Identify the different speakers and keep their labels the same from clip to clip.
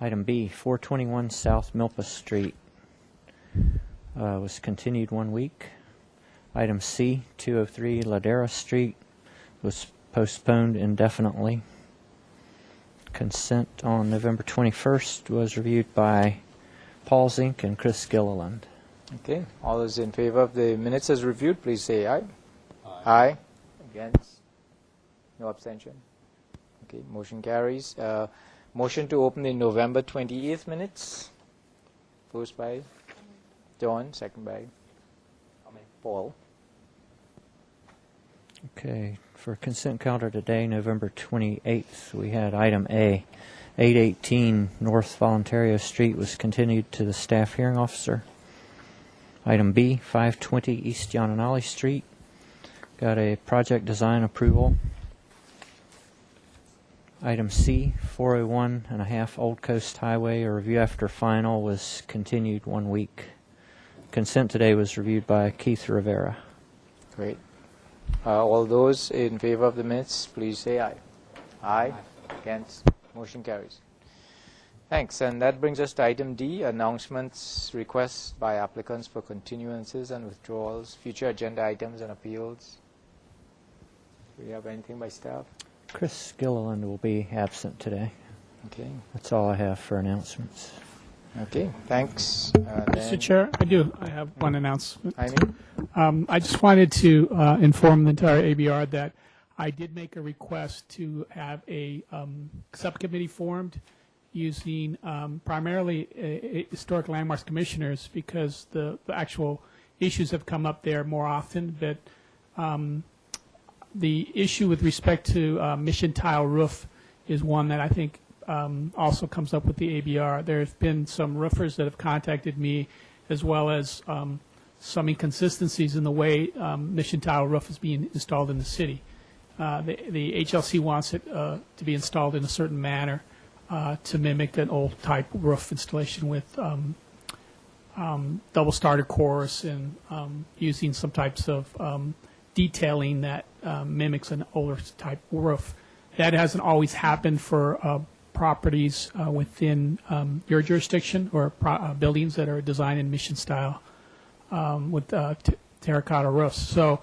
Speaker 1: Item B, 421 South Milpa Street was continued 1 week. Item C, 203 Ladera Street was postponed indefinitely. Consent on November 21st was reviewed by Paul Zink and Chris Gilliland.
Speaker 2: Okay. All those in favor of the minutes as reviewed, please say aye. Aye. Against? No abstention? Okay. Motion carries. Motion to open the November 28th minutes. First by Dawn, second by Paul.
Speaker 1: Okay, for consent calendar today, November 28th, we had item A, 818 North Voluntario Street was continued to the staff hearing officer. Item B, 520 East Yananali Street, got a project design approval. Item C, 401 and a half Old Coast Highway, a review after final was continued 1 week. Consent today was reviewed by Keith Rivera.
Speaker 2: Great. All those in favor of the minutes, please say aye. Aye. Against? Motion carries. Thanks. And that brings us to item D, announcements, requests by applicants for continuances and withdrawals, future agenda items and appeals. Do we have anything by staff?
Speaker 1: Chris Gilliland will be absent today.
Speaker 2: Okay.
Speaker 1: That's all I have for announcements.
Speaker 2: Okay. Thanks.
Speaker 3: Mr. Chair, I have one announcement.
Speaker 2: I mean,
Speaker 3: I just wanted to inform the entire ABR that I did make a request to have a subcommittee formed using primarily historic landmarks commissioners because the actual issues have come up there more often. But the issue with respect to mission tile roof is one that I think also comes up with the ABR. There have been some roofers that have contacted me, as well as some inconsistencies in the way mission tile roof is being installed in the city. The HLC wants it to be installed in a certain manner to mimic an old type roof installation with double starter cores and using some types of detailing that mimics an older type roof. That hasn't always happened for properties within your jurisdiction or buildings that are designed in mission style with terracotta roofs. So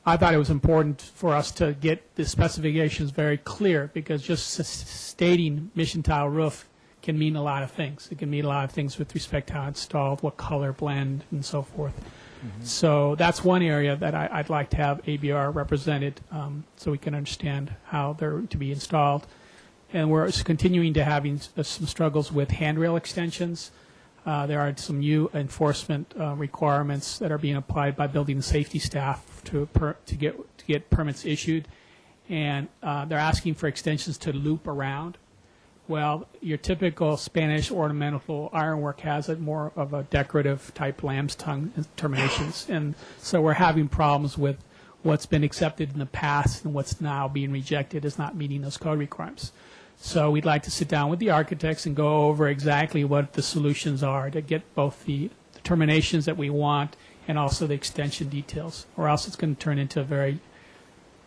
Speaker 3: I thought it was important for us to get the specifications very clear because just stating mission tile roof can mean a lot of things. It can mean a lot of things with respect to how it's installed, what color blend, and so forth. Mm-hmm. So that's one area that I'd like to have ABR represented so we can understand how they're to be installed. And we're continuing to having some struggles with handrail extensions. There are some new enforcement requirements that are being applied by building and safety staff to get permits issued, and they're asking for extensions to loop around. Well, your typical Spanish ornamental ironwork has it more of a decorative type lamb's tongue terminations, and so we're having problems with what's been accepted in the past and what's now being rejected as not meeting those code requirements. So we'd like to sit down with the architects and go over exactly what the solutions are to get both the terminations that we want and also the extension details, or else it's going to turn into a very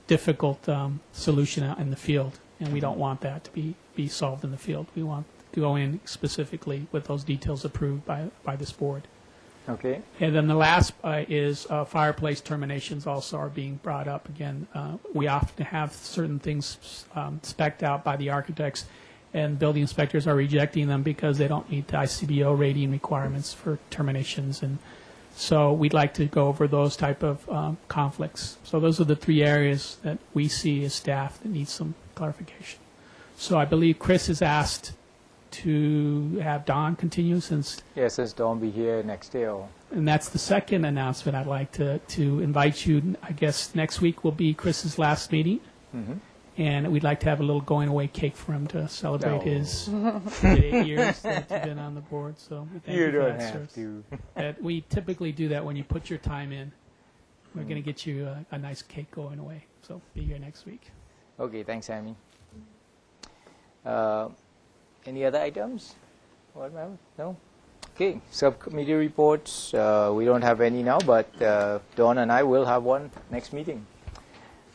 Speaker 3: difficult solution out in the field, and we don't want that to be solved in the field. We want to go in specifically with those details approved by this board.
Speaker 2: okay.
Speaker 3: And then the last is fireplace terminations also are being brought up. Again, we often have certain things spec'd out by the architects, and building inspectors are rejecting them because they don't meet the ICBO rating requirements for terminations. And so we'd like to go over those type of conflicts. So those are the three areas that we see as staff that need some clarification. So I believe Chris has asked to have Don continue since
Speaker 2: Dawn be here next year.
Speaker 3: and that's the second announcement. I'd like to invite you. I guess next week will be Chris's last meeting, and we'd like to have a little going away cake for him to celebrate his 8 years that he's been on the board. So we thank you for
Speaker 2: don't
Speaker 3: that,
Speaker 2: have
Speaker 3: sir.
Speaker 2: to.
Speaker 3: We typically do that when you put your time in. We're going to get you a nice cake going away. So be here next week.
Speaker 2: Okay, thanks, Amy. Any other items? No? Okay, subcommittee reports. We don't have any now, but Dawn and I will have one next meeting.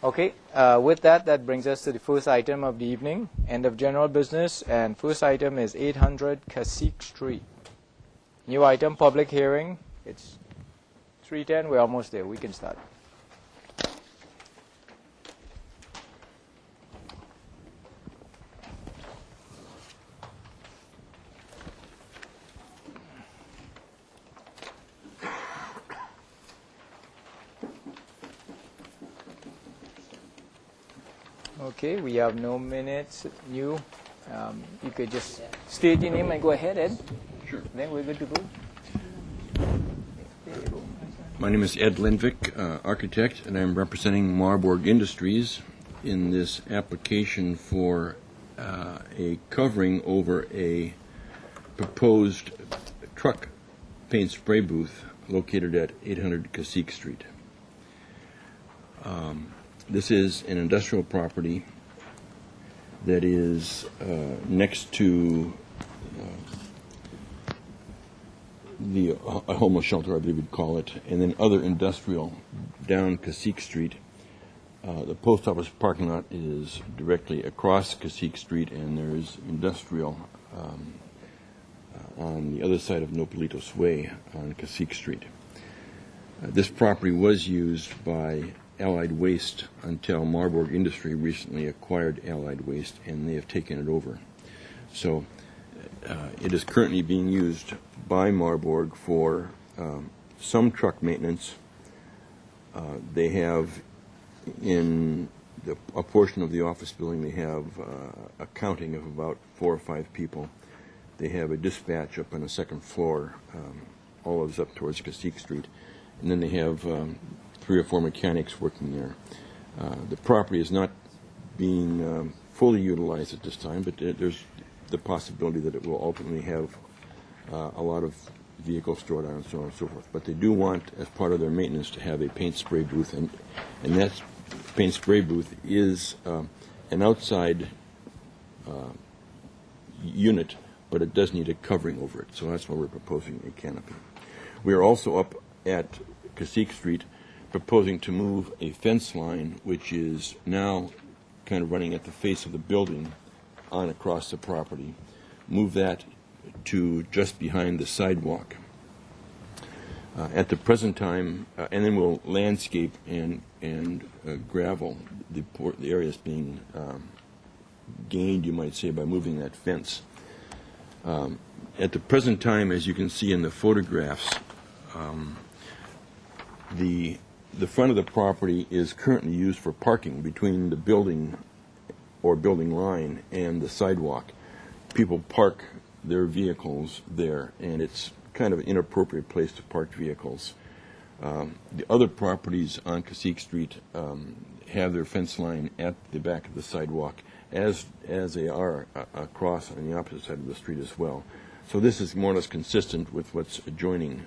Speaker 2: Okay, with that, that brings us to the first item of the evening, end of general business, and first item is 800 Cacique Street. New item, public hearing. It's 3:10, we're almost there, we can start. Okay, we have no minutes. You could just state your name and go ahead, Ed.
Speaker 4: Sure.
Speaker 2: Then we're good to go. There you go.
Speaker 4: My name is Ed Lindvik, architect, and I'm representing Marburg Industries in this application for a covering over a proposed truck paint spray booth located at 800 Cacique Street. This is an industrial property that is next to a homeless shelter, I believe you'd call it, and then other industrial down Cacique Street. The post office parking lot is directly across Cacique Street, and there is industrial on the other side of Nopalitos Way on Cacique Street. This property was used by Allied Waste until Marburg Industry recently acquired Allied Waste, and they have taken it over. So it is currently being used by Marburg for some truck maintenance. They have in a portion of the office building, they have a counting of about 4 or 5 people. They have a dispatch up on the second floor, olives up towards Cacique Street, and then they have 3 or 4 mechanics working there. The property is not being fully utilized at this time, but there's the possibility that it will ultimately have a lot of vehicles stored on and so on and so forth. But they do want, as part of their maintenance, to have a paint spray booth, and that paint spray booth is an outside unit, but it does need a covering over it, so that's why we're proposing a canopy. We are also up at Cacique Street proposing to move a fence line, which is now kind of running at the face of the building on across the property, move that to just behind the sidewalk. At the present time, and then we'll landscape and gravel the areas being gained, you might say, by moving that fence. At the present time, as you can see in the photographs, the front of the property is currently used for parking between the building or building line and the sidewalk. People park their vehicles there, and it's kind of an inappropriate place to park vehicles. The other properties on Cacique Street have their fence line at the back of the sidewalk, as they are across on the opposite side of the street as well. So this is more or less consistent with what's adjoining,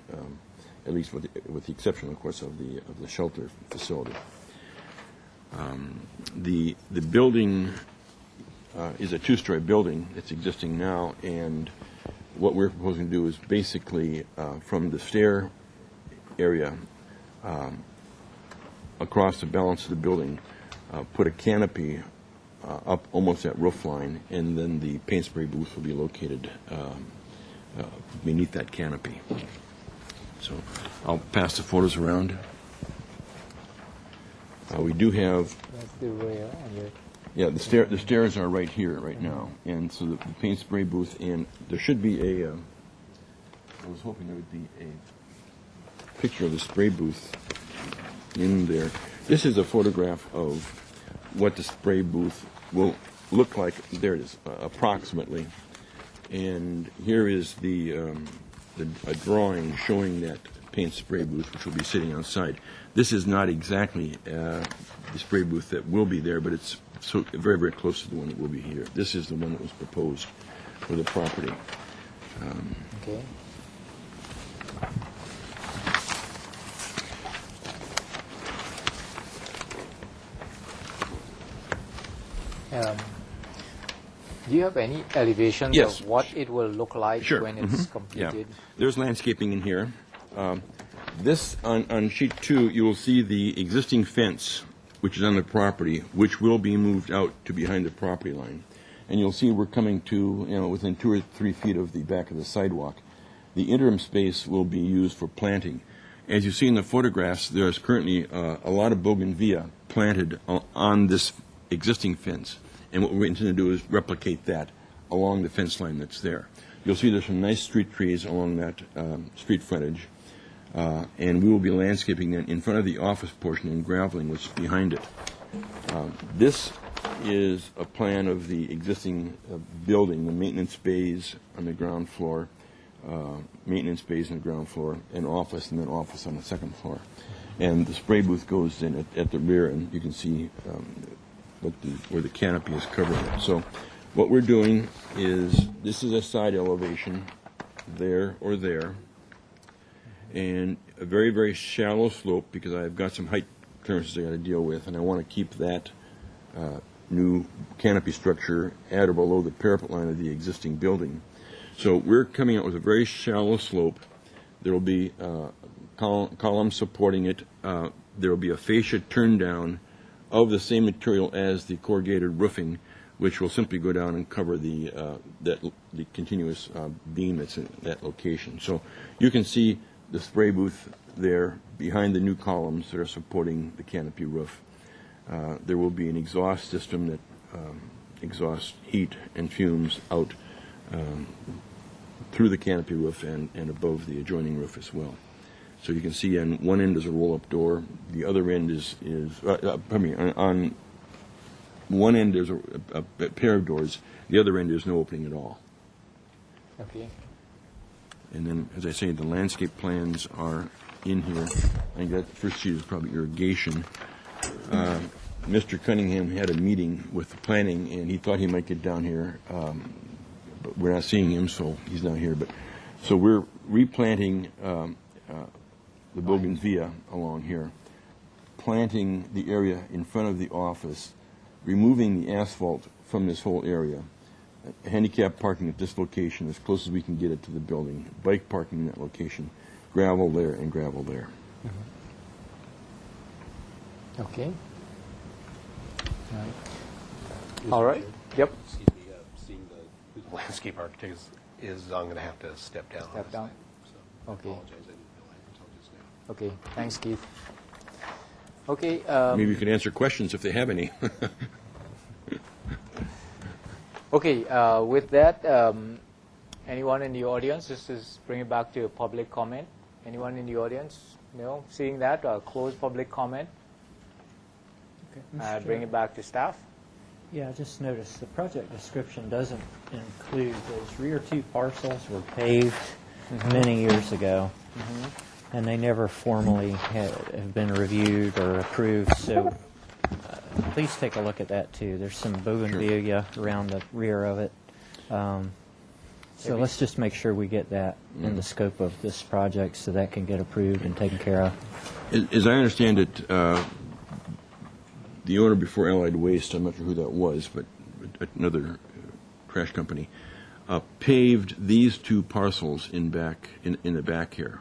Speaker 4: at least with the exception, of course, of the shelter facility. The building is a 2-story building. It's existing now, and what we're proposing to do is basically from the stair area across the balance of the building, put a canopy up almost at roof line, and then the paint spray booth will be located beneath that canopy. So I'll pass the photos around. We do have...
Speaker 2: That's the rear.
Speaker 4: Yeah, the stairs are right here, right now, and so the paint spray booth, and there should be I was hoping there would be a picture of the spray booth in there. This is a photograph of what the spray booth will look like. There it is, approximately. And here is a drawing showing that paint spray booth, which will be sitting outside. This is not exactly the spray booth that will be there, but it's so very, very close to the one that will be here. This is the one that was proposed for the property.
Speaker 2: Okay. Do you have any elevations
Speaker 4: Yes.
Speaker 2: of what it will look like
Speaker 4: Sure.
Speaker 2: when it's
Speaker 4: Yeah,
Speaker 2: completed?
Speaker 4: there's landscaping in here. This on sheet 2, you will see the existing fence which is on the property, which will be moved out to behind the property line. And you'll see we're coming to, within 2 or 3 feet of the back of the sidewalk. The interim space will be used for planting. As you see in the photographs, there's currently a lot of bougainvillea planted on this existing fence. And what we intend to do is replicate that along the fence line that's there. You'll see there's some nice street trees along that street frontage. And we will be landscaping that in front of the office portion and graveling what's behind it. This is a plan of the existing building, the maintenance bays on the ground floor, maintenance bays on the ground floor, and then office on the second floor. And the spray booth goes in at the rear, and you can see where the canopy is covered. So what we're doing is, this is a side elevation, there or there, and a very, very shallow slope, because I've got some height clearances I got to deal with, and I want to keep that new canopy structure at or below the parapet line of the existing building. So we're coming out with a very shallow slope. There will be columns supporting it. There will be a fascia turn down of the same material as the corrugated roofing, which will simply go down and cover the continuous beam that's in that location. So you can see the spray booth there behind the new columns that are supporting the canopy roof. There will be an exhaust system that exhausts heat and fumes out through the canopy roof and above the adjoining roof as well. So you can see on one end is a roll-up door. The other end on one end there's a pair of doors. The other end there's no opening at all.
Speaker 2: Okay.
Speaker 4: And then, as I say, the landscape plans are in here. I think that the first sheet is probably irrigation. Mr. Cunningham had a meeting with the planning, and he thought he might get down here, but we're not seeing him, so he's not here. So we're replanting the bougainvillea along here, planting the area in front of the office, removing the asphalt from this whole area, handicap parking at this location as close as we can get it to the building, bike parking in that location, gravel there and gravel there.
Speaker 2: Okay. All right. Yep.
Speaker 5: Excuse me, seeing the landscape architect is I'm going to have to step down.
Speaker 2: Step down?
Speaker 5: So
Speaker 2: Okay.
Speaker 5: I apologize, I didn't realize until just now.
Speaker 2: Okay. Thanks, Keith. Okay.
Speaker 4: Maybe you could answer questions if they have any.
Speaker 2: Okay, with that, anyone in the audience, this is bring it back to a public comment. Anyone in the audience? No? Seeing that, close public comment. Bring it back to staff.
Speaker 1: Yeah, I just noticed the project description doesn't include those rear 2 parcels were paved many years ago, and they never formally have been reviewed or approved. So please take a look at that too. There's some bougainvillea around the rear of it. So let's just make sure we get that in the scope of this project so that can get approved and taken care of.
Speaker 4: As I understand it, the owner before Allied Waste, I'm not sure who that was, but another trash company, paved these 2 parcels in the back here,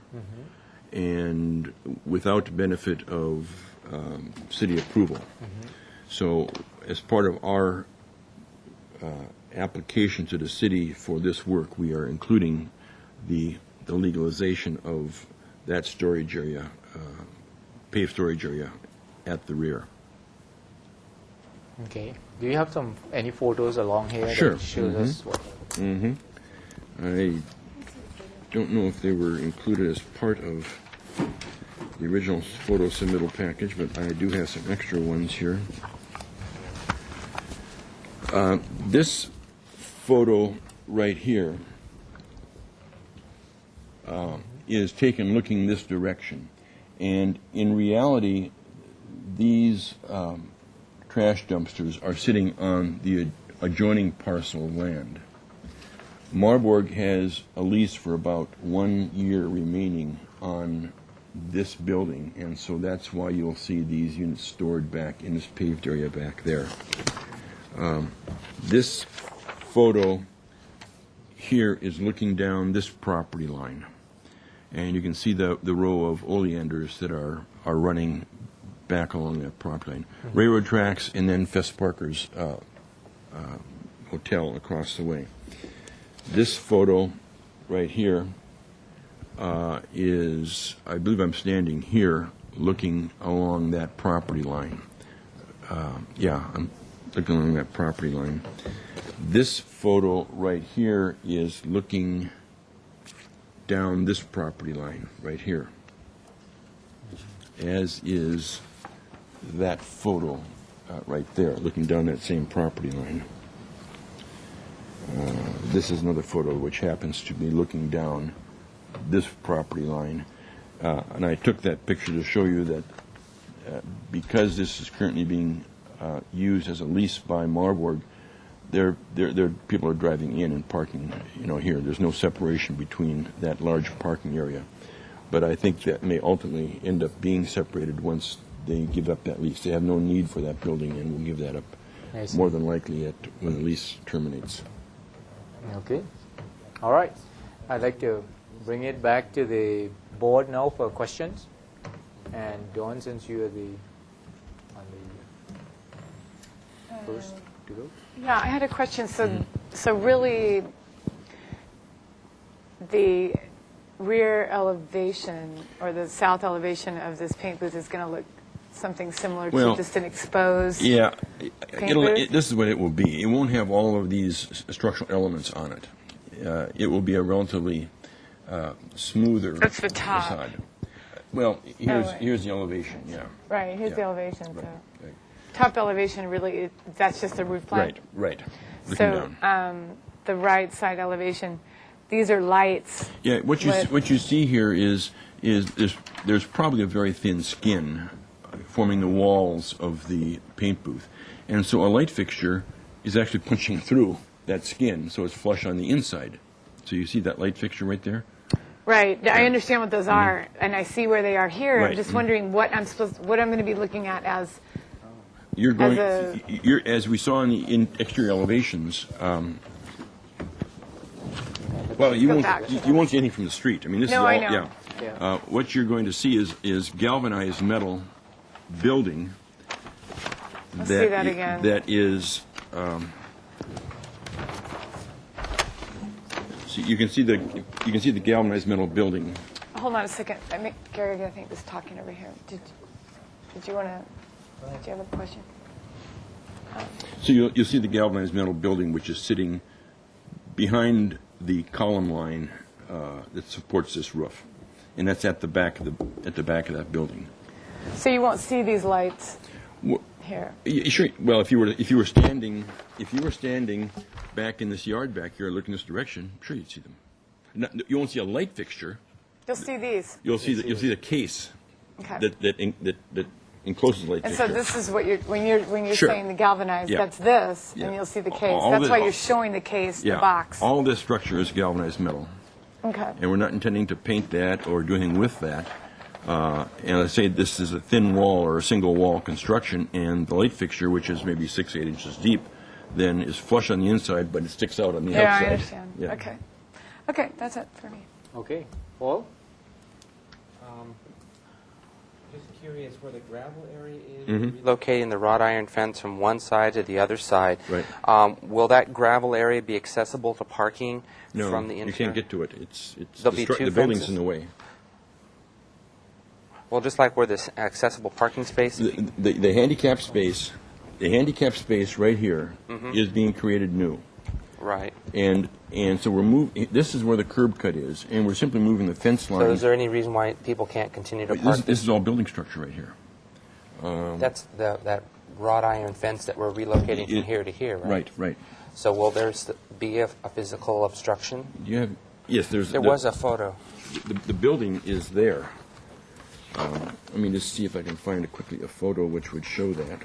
Speaker 4: and without benefit of city approval. So as part of our application to the city for this work, we are including the legalization of that storage area, paved storage area at the rear.
Speaker 2: Okay. Do you have any photos along here
Speaker 4: Sure.
Speaker 2: that shows us what?
Speaker 4: I don't know if they were included as part of the original photo submittal package, but I do have some extra ones here. This photo right here is taken looking this direction. And in reality, these trash dumpsters are sitting on the adjoining parcel of land. Marburg has a lease for about 1 year remaining on this building, and so that's why you'll see these units stored back in this paved area back there. This photo here is looking down this property line, and you can see the row of oleanders that are running back along that property line. Railroad tracks and then Fess Parker's hotel across the way. This photo right here is, I believe I'm standing here looking along that property line. Yeah, I'm looking along that property line. This photo right here is looking down this property line right here, as is that photo right there, looking down that same property line. This is another photo which happens to be looking down this property line. And I took that picture to show you that because this is currently being used as a lease by Marburg, people are driving in and parking, here. There's no separation between that large parking area. But I think that may ultimately end up being separated once they give up that lease. They have no need for that building and will give that up
Speaker 2: I see.
Speaker 4: more than likely when the lease terminates.
Speaker 2: Okay. All right. I'd like to bring it back to the board now for questions. And Dawn, since you are on the first to go.
Speaker 6: Yeah, I had a question. So really, the rear elevation or the south elevation of this paint booth is going to look something similar
Speaker 4: Well,
Speaker 6: to just an exposed.
Speaker 4: Yeah,
Speaker 6: booth?
Speaker 4: this is what it will be. It won't have all of these structural elements on it. It will be a relatively smoother
Speaker 6: That's the top.
Speaker 4: facade. Well,
Speaker 6: right.
Speaker 4: here's the elevation, yeah.
Speaker 6: Right. Here's the
Speaker 4: Yeah.
Speaker 6: elevation.
Speaker 4: Right,
Speaker 6: So
Speaker 4: right.
Speaker 6: top elevation really that's just the roof line.
Speaker 4: Right. Looking
Speaker 6: So
Speaker 4: down.
Speaker 6: the right side elevation, these are lights.
Speaker 4: Yeah, what you see here is there's probably a very thin skin forming the walls of the paint booth, and so a light fixture is actually punching through that skin, so it's flush on the inside. So you see that light fixture right there?
Speaker 6: Right. I understand what those are, and I see where they are here.
Speaker 4: Right.
Speaker 6: I'm just wondering what I'm going to be looking at as.
Speaker 4: You're going,
Speaker 6: As
Speaker 4: as we saw in the exterior elevations. Well, you
Speaker 6: Go
Speaker 4: won't
Speaker 6: back to
Speaker 4: you won't see anything from the street. I mean, this
Speaker 6: No,
Speaker 4: is all.
Speaker 6: I know.
Speaker 4: Yeah.
Speaker 2: Yeah.
Speaker 4: What you're going to see is galvanized metal building.
Speaker 6: Let's see that again.
Speaker 4: That is. See, you can see the galvanized metal building.
Speaker 6: Hold on a second. Gary, I think was talking over here. Did you want to? Do you have a question?
Speaker 4: So you'll see the galvanized metal building, which is sitting behind the column line that supports this roof, and that's at the back of that building.
Speaker 6: So you won't see these lights here.
Speaker 4: Sure. Well, if you were standing back in this yard back here, looking this direction, sure you'd see them. You won't see a light fixture.
Speaker 6: You'll see these.
Speaker 4: You'll see the case
Speaker 6: Okay.
Speaker 4: that encloses the light
Speaker 6: And
Speaker 4: fixture.
Speaker 6: so this is what when you're
Speaker 4: Sure.
Speaker 6: saying the galvanized.
Speaker 4: Yeah.
Speaker 6: That's this,
Speaker 4: Yeah.
Speaker 6: and you'll see the case.
Speaker 4: All
Speaker 6: That's
Speaker 4: this-
Speaker 6: why you're showing the case,
Speaker 4: yeah.
Speaker 6: the box.
Speaker 4: All this structure is galvanized metal.
Speaker 6: Okay.
Speaker 4: And we're not intending to paint that or do anything with that. And I say this is a thin wall or a single wall construction, and the light fixture, which is maybe 6 to 8 inches deep, then is flush on the inside, but it sticks out on the
Speaker 6: Yeah,
Speaker 4: outside.
Speaker 6: I understand.
Speaker 4: Yeah.
Speaker 6: Okay. Okay, that's it for me.
Speaker 2: Okay. Paul?
Speaker 7: Just curious where the gravel area is.
Speaker 4: Mm-hmm.
Speaker 7: Relocating the wrought iron fence from one side to the other side.
Speaker 4: Right.
Speaker 7: Will that gravel area be accessible to parking
Speaker 4: No,
Speaker 7: from the
Speaker 4: you
Speaker 7: interior?
Speaker 4: can't get to it. It's
Speaker 7: There'll be two
Speaker 4: the building's
Speaker 7: fences?
Speaker 4: in the way.
Speaker 7: Well, just like where this accessible parking space.
Speaker 4: The handicap space, right here is being created new.
Speaker 7: Right.
Speaker 4: And so we're moving. This is where the curb cut is, and we're simply moving the fence line.
Speaker 7: So is there any reason why people can't continue to park?
Speaker 4: This is all building structure right here.
Speaker 7: That's that wrought iron fence that we're relocating from here to here, right?
Speaker 4: Right.
Speaker 7: So will there be a physical obstruction?
Speaker 4: Do you have? Yes,
Speaker 7: There was a photo.
Speaker 4: The building is there. Let me just see if I can find quickly a photo which would show that.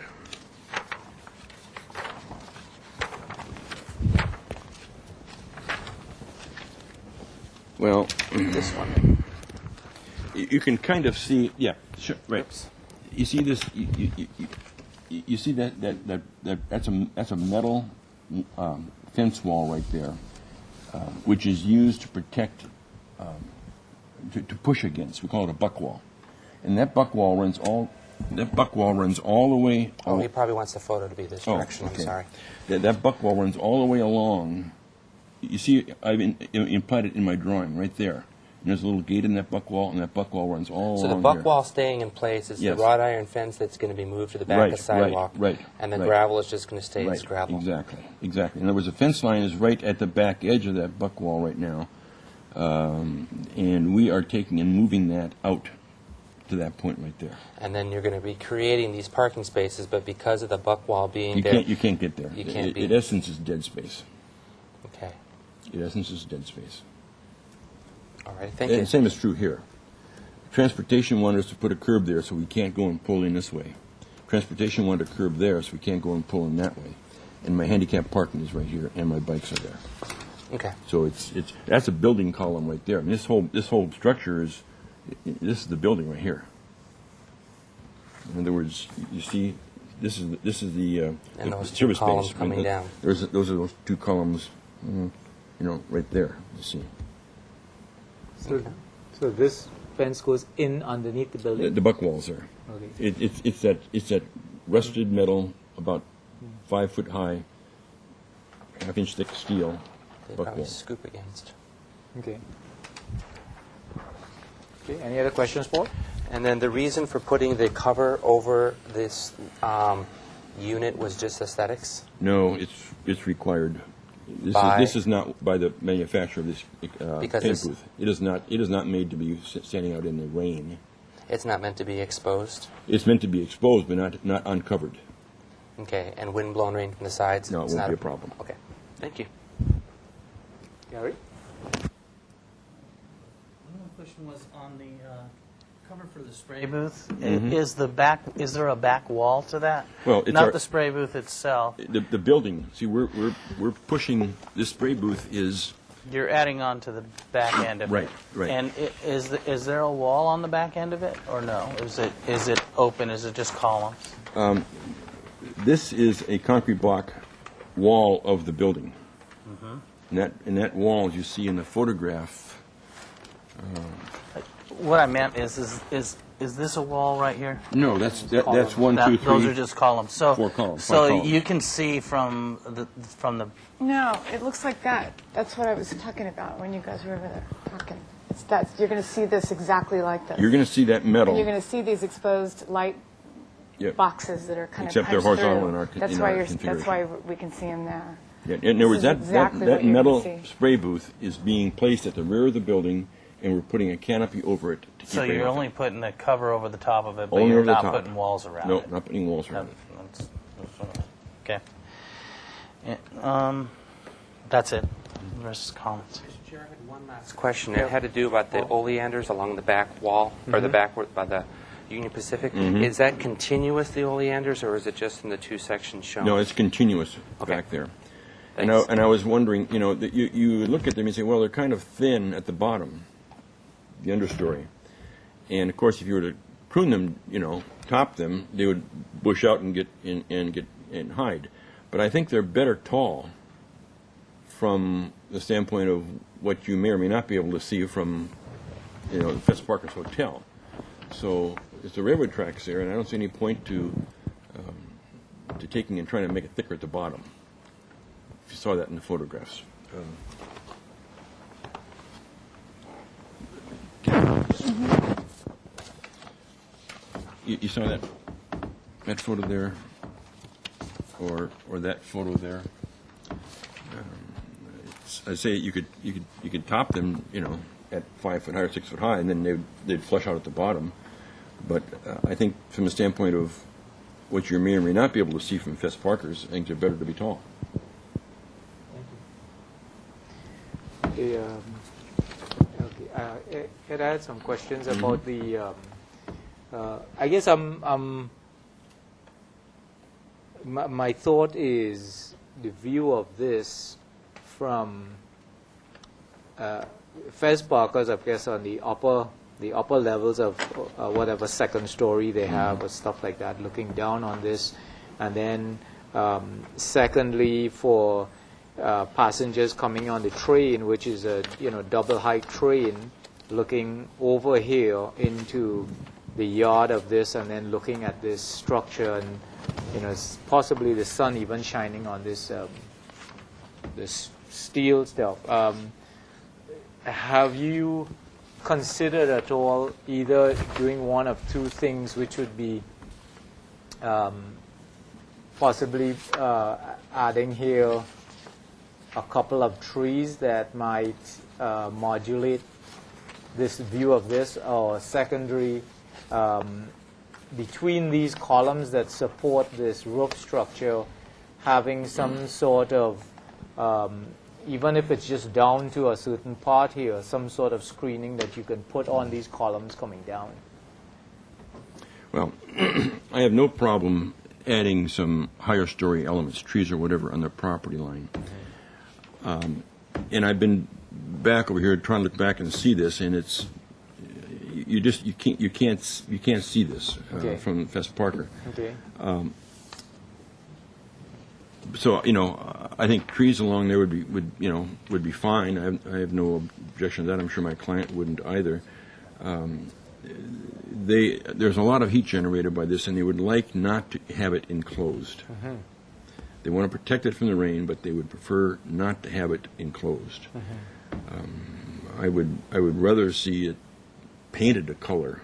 Speaker 4: Well,
Speaker 7: This one.
Speaker 4: you can kind of see. Yeah, sure. Right.
Speaker 7: Oops.
Speaker 4: You see this? You see that's a metal fence wall right there, which is used to protect, to push against. We call it a buck wall, and that buck wall runs all That buck wall runs all the way.
Speaker 7: Oh, he probably wants the photo to be this direction.
Speaker 4: okay.
Speaker 7: I'm sorry.
Speaker 4: That buck wall runs all the way along. You see, I've implied it in my drawing right there. And there's a little gate in that buck wall, and that buck wall runs all
Speaker 7: So
Speaker 4: along
Speaker 7: the buck
Speaker 4: here.
Speaker 7: wall staying in place is
Speaker 4: Yes.
Speaker 7: the wrought iron fence that's going to be moved to the back
Speaker 4: Right,
Speaker 7: of the sidewalk.
Speaker 4: right,
Speaker 7: And the
Speaker 4: right.
Speaker 7: gravel is just going to stay as
Speaker 4: Right,
Speaker 7: gravel.
Speaker 4: exactly. In other words, the fence line is right at the back edge of that buck wall right now. And we are taking and moving that out to that point right there.
Speaker 7: And then you're going to be creating these parking spaces, but because of the buck wall being
Speaker 4: You
Speaker 7: there...
Speaker 4: can't get there.
Speaker 7: You can't be-
Speaker 4: In essence, it's dead space.
Speaker 7: Okay.
Speaker 4: In essence, it's dead space.
Speaker 7: All right. Thank
Speaker 4: And
Speaker 7: you.
Speaker 4: the same is true here. Transportation wanted us to put a curb there, so we can't go and pull in this way. Transportation wanted a curb there, so we can't go and pull in that way. And my handicap parking is right here, and my bikes are there.
Speaker 7: Okay.
Speaker 4: So that's a building column right there. I mean, this whole structure is the building right here. In other words, you see, this is the
Speaker 7: And
Speaker 4: the
Speaker 7: those two
Speaker 4: service
Speaker 7: columns
Speaker 4: space.
Speaker 7: coming down.
Speaker 4: Those are those two columns, right there. You see,
Speaker 2: So this fence goes in underneath the building?
Speaker 4: the buck walls there.
Speaker 2: Okay.
Speaker 4: It's that rusted metal, about 5 foot high, half-inch thick steel
Speaker 7: They
Speaker 4: buck
Speaker 7: probably
Speaker 4: wall.
Speaker 7: scoop against.
Speaker 2: Okay. Okay, any other questions, Paul?
Speaker 7: And then the reason for putting the cover over this unit was just aesthetics?
Speaker 4: No, it's required.
Speaker 7: By-
Speaker 4: This is not by the manufacturer of this
Speaker 7: Because
Speaker 4: paint
Speaker 7: this-
Speaker 4: booth. It is not made to be standing out in the rain.
Speaker 7: It's not meant to be exposed?
Speaker 4: It's meant to be exposed, but not uncovered.
Speaker 7: Okay. And wind-blown rain from the sides?
Speaker 4: No, it
Speaker 7: it's
Speaker 4: won't
Speaker 7: not
Speaker 4: be a problem.
Speaker 7: Okay. Thank you.
Speaker 2: Gary?
Speaker 8: One question was on the cover for the spray booth.
Speaker 4: Mhm.
Speaker 8: Is there a back wall to that?
Speaker 4: Well, it's
Speaker 8: Not
Speaker 4: our-
Speaker 8: the spray booth itself.
Speaker 4: The building. See, we're pushing. This spray booth is
Speaker 8: You're adding on to the back end of
Speaker 4: Right,
Speaker 8: it.
Speaker 4: right.
Speaker 8: And is there a wall on the back end of it, or no? Is it open? Is it just columns?
Speaker 4: this is a concrete block wall of the building. And that wall, as you see in the photograph,
Speaker 8: What I meant is this a wall right here?
Speaker 4: no, that's 1, 2, 3.
Speaker 8: Those are just columns. So
Speaker 4: 4 columns, 5
Speaker 8: So
Speaker 4: columns.
Speaker 8: you can see from the
Speaker 6: No, it looks like that. That's what I was talking about when you guys were over there talking. You're going to see this exactly like this.
Speaker 4: You're going to see that metal.
Speaker 6: And you're going to see these exposed light
Speaker 4: Yep.
Speaker 6: boxes that are kind
Speaker 4: Except
Speaker 6: of
Speaker 4: they're
Speaker 6: punched
Speaker 4: horizontal
Speaker 6: through.
Speaker 4: in our
Speaker 6: That's why
Speaker 4: configuration.
Speaker 6: that's why we can see them there.
Speaker 4: Yeah, in other words,
Speaker 6: This is exactly what
Speaker 4: that
Speaker 6: you're
Speaker 4: metal
Speaker 6: gonna see.
Speaker 4: spray booth is being placed at the rear of the building, and we're putting a canopy over it to keep
Speaker 8: So
Speaker 4: rain
Speaker 8: you're
Speaker 4: off
Speaker 8: only
Speaker 4: it.
Speaker 8: putting the cover over the top of it, but
Speaker 4: Only
Speaker 8: you're
Speaker 4: over the
Speaker 8: not
Speaker 4: top.
Speaker 8: putting walls around
Speaker 4: No,
Speaker 8: it.
Speaker 4: not putting walls around it.
Speaker 8: Okay. That's it. The rest is comments.
Speaker 7: Mr. Chair, I had one last question. It had to do about the oleanders along the back wall, or the back by the Union Pacific. Is that continuous, the oleanders, or is it just in the two sections shown?
Speaker 4: No, it's continuous
Speaker 7: Okay.
Speaker 4: back there.
Speaker 7: Thanks.
Speaker 4: And I was wondering, that you look at them and say, well, they're kind of thin at the bottom, the understory. And of course, if you were to prune them, top them, they would bush out and get and hide. But I think they're better tall from the standpoint of what you may or may not be able to see from, the Fess Parkers Hotel. So it's the railroad tracks there, and I don't see any point to taking and trying to make it thicker at the bottom. If you saw that in the photographs. You saw that photo there, or that photo there. I say you could top them, at 5 foot high or 6 foot high, and then they'd flush out at the bottom. But I think from the standpoint of what you may or may not be able to see from Fess Parkers, I think they're better to be tall.
Speaker 2: Okay, Ed, I had some questions about the. I guess my thought is the view of this from Fess Parkers, I guess, on the upper levels of whatever second story they have or stuff like that, looking down on this, and then secondly for passengers coming on the train, which is a double height train, looking over here into the yard of this and then looking at this structure and, possibly the sun even shining on this, this steel stuff. Have you considered at all either doing one of two things, which would be possibly adding here a couple of trees that might modulate this view of this, or secondary, between these columns that support this roof structure, having some sort of, even if it's just down to a certain part here, some sort of screening that you can put on these columns coming down.
Speaker 4: Well, I have no problem adding some higher story elements, trees or whatever, on the property line. And I've been back over here trying to look back and see this, and it's you can't see this
Speaker 2: Okay.
Speaker 4: from Fest Parker.
Speaker 2: Okay.
Speaker 4: So I think trees along there would be fine. I have no objection to that. I'm sure my client wouldn't either. There's a lot of heat generated by this, and they would like not to have it enclosed. They want to protect it from the rain, but they would prefer not to have it enclosed. I would rather see it painted a color,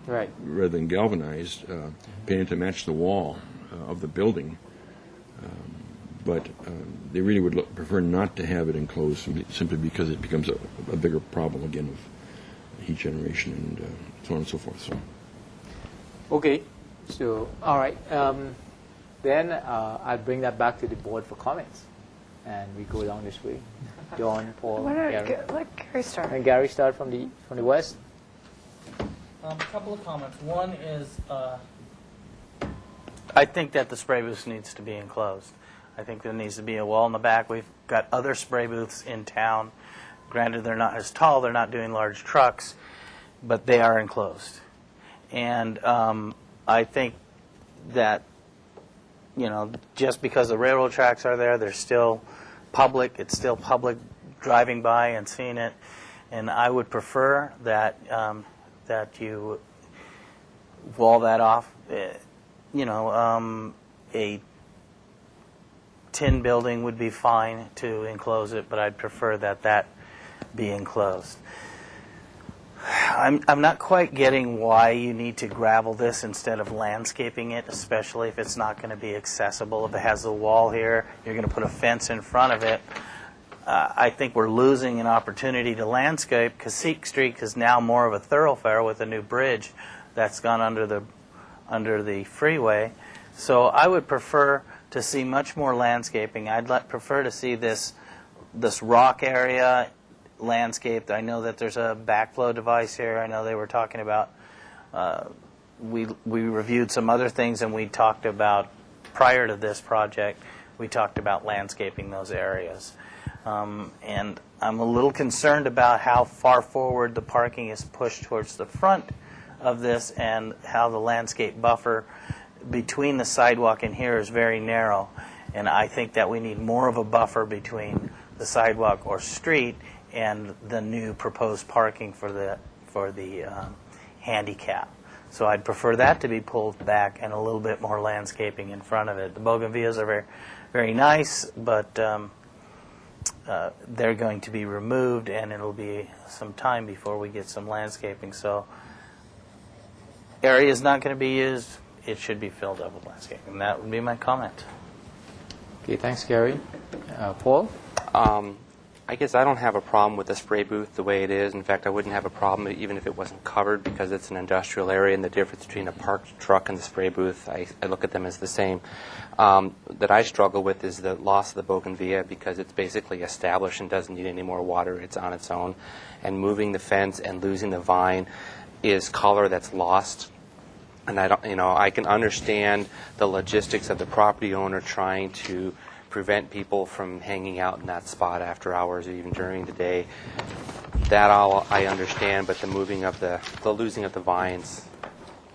Speaker 2: Right.
Speaker 4: rather than galvanized, painted to match the wall of the building. But they really would prefer not to have it enclosed simply because it becomes a bigger problem again of heat generation and so on and so forth. So.
Speaker 2: Okay. So, all right. Then I'll bring that back to the board for comments, and we go down this way. John, Paul, Gary.
Speaker 6: Let Gary start.
Speaker 2: And Gary, start from the west.
Speaker 8: A couple of comments. One is, I think that the spray booth needs to be enclosed. I think there needs to be a wall in the back. We've got other spray booths in town. Granted, they're not as tall, they're not doing large trucks, but they are enclosed. And I think that, just because the railroad tracks are there, they're still public. It's still public driving by and seeing it. And I would prefer that that you wall that off. A tin building would be fine to enclose it, but I'd prefer that be enclosed. I'm not quite getting why you need to gravel this instead of landscaping it, especially if it's not going to be accessible. If it has a wall here, you're going to put a fence in front of it. I think we're losing an opportunity to landscape. Cacique Street is now more of a thoroughfare with a new bridge that's gone under the freeway. So I would prefer to see much more landscaping. I'd prefer to see this rock area landscaped. I know that there's a backflow device here. I know they were talking about, we reviewed some other things, and we talked about, prior to this project, we talked about landscaping those areas. And I'm a little concerned about how far forward the parking is pushed towards the front of this, and how the landscape buffer between the sidewalk and here is very narrow. And I think that we need more of a buffer between the sidewalk or street and the new proposed parking for the handicap. So I'd prefer that to be pulled back and a little bit more landscaping in front of it. The bougainvilleas are very, very nice, but they're going to be removed, and it'll be some time before we get some landscaping. So area is not going to be used. It should be filled up with landscaping. And that would be my comment.
Speaker 2: Okay, thanks, Gary. Paul?
Speaker 7: I guess I don't have a problem with the spray booth the way it is. In fact, I wouldn't have a problem even if it wasn't covered, because it's an industrial area, and the difference between a parked truck and the spray booth, I look at them as the same. That I struggle with is the loss of the bougainvillea, because it's basically established and doesn't need any more water. It's on its own. And moving the fence and losing the vine is color that's lost. And I can understand the logistics of the property owner trying to prevent people from hanging out in that spot after hours or even during the day. That all I understand, but the losing of the vines,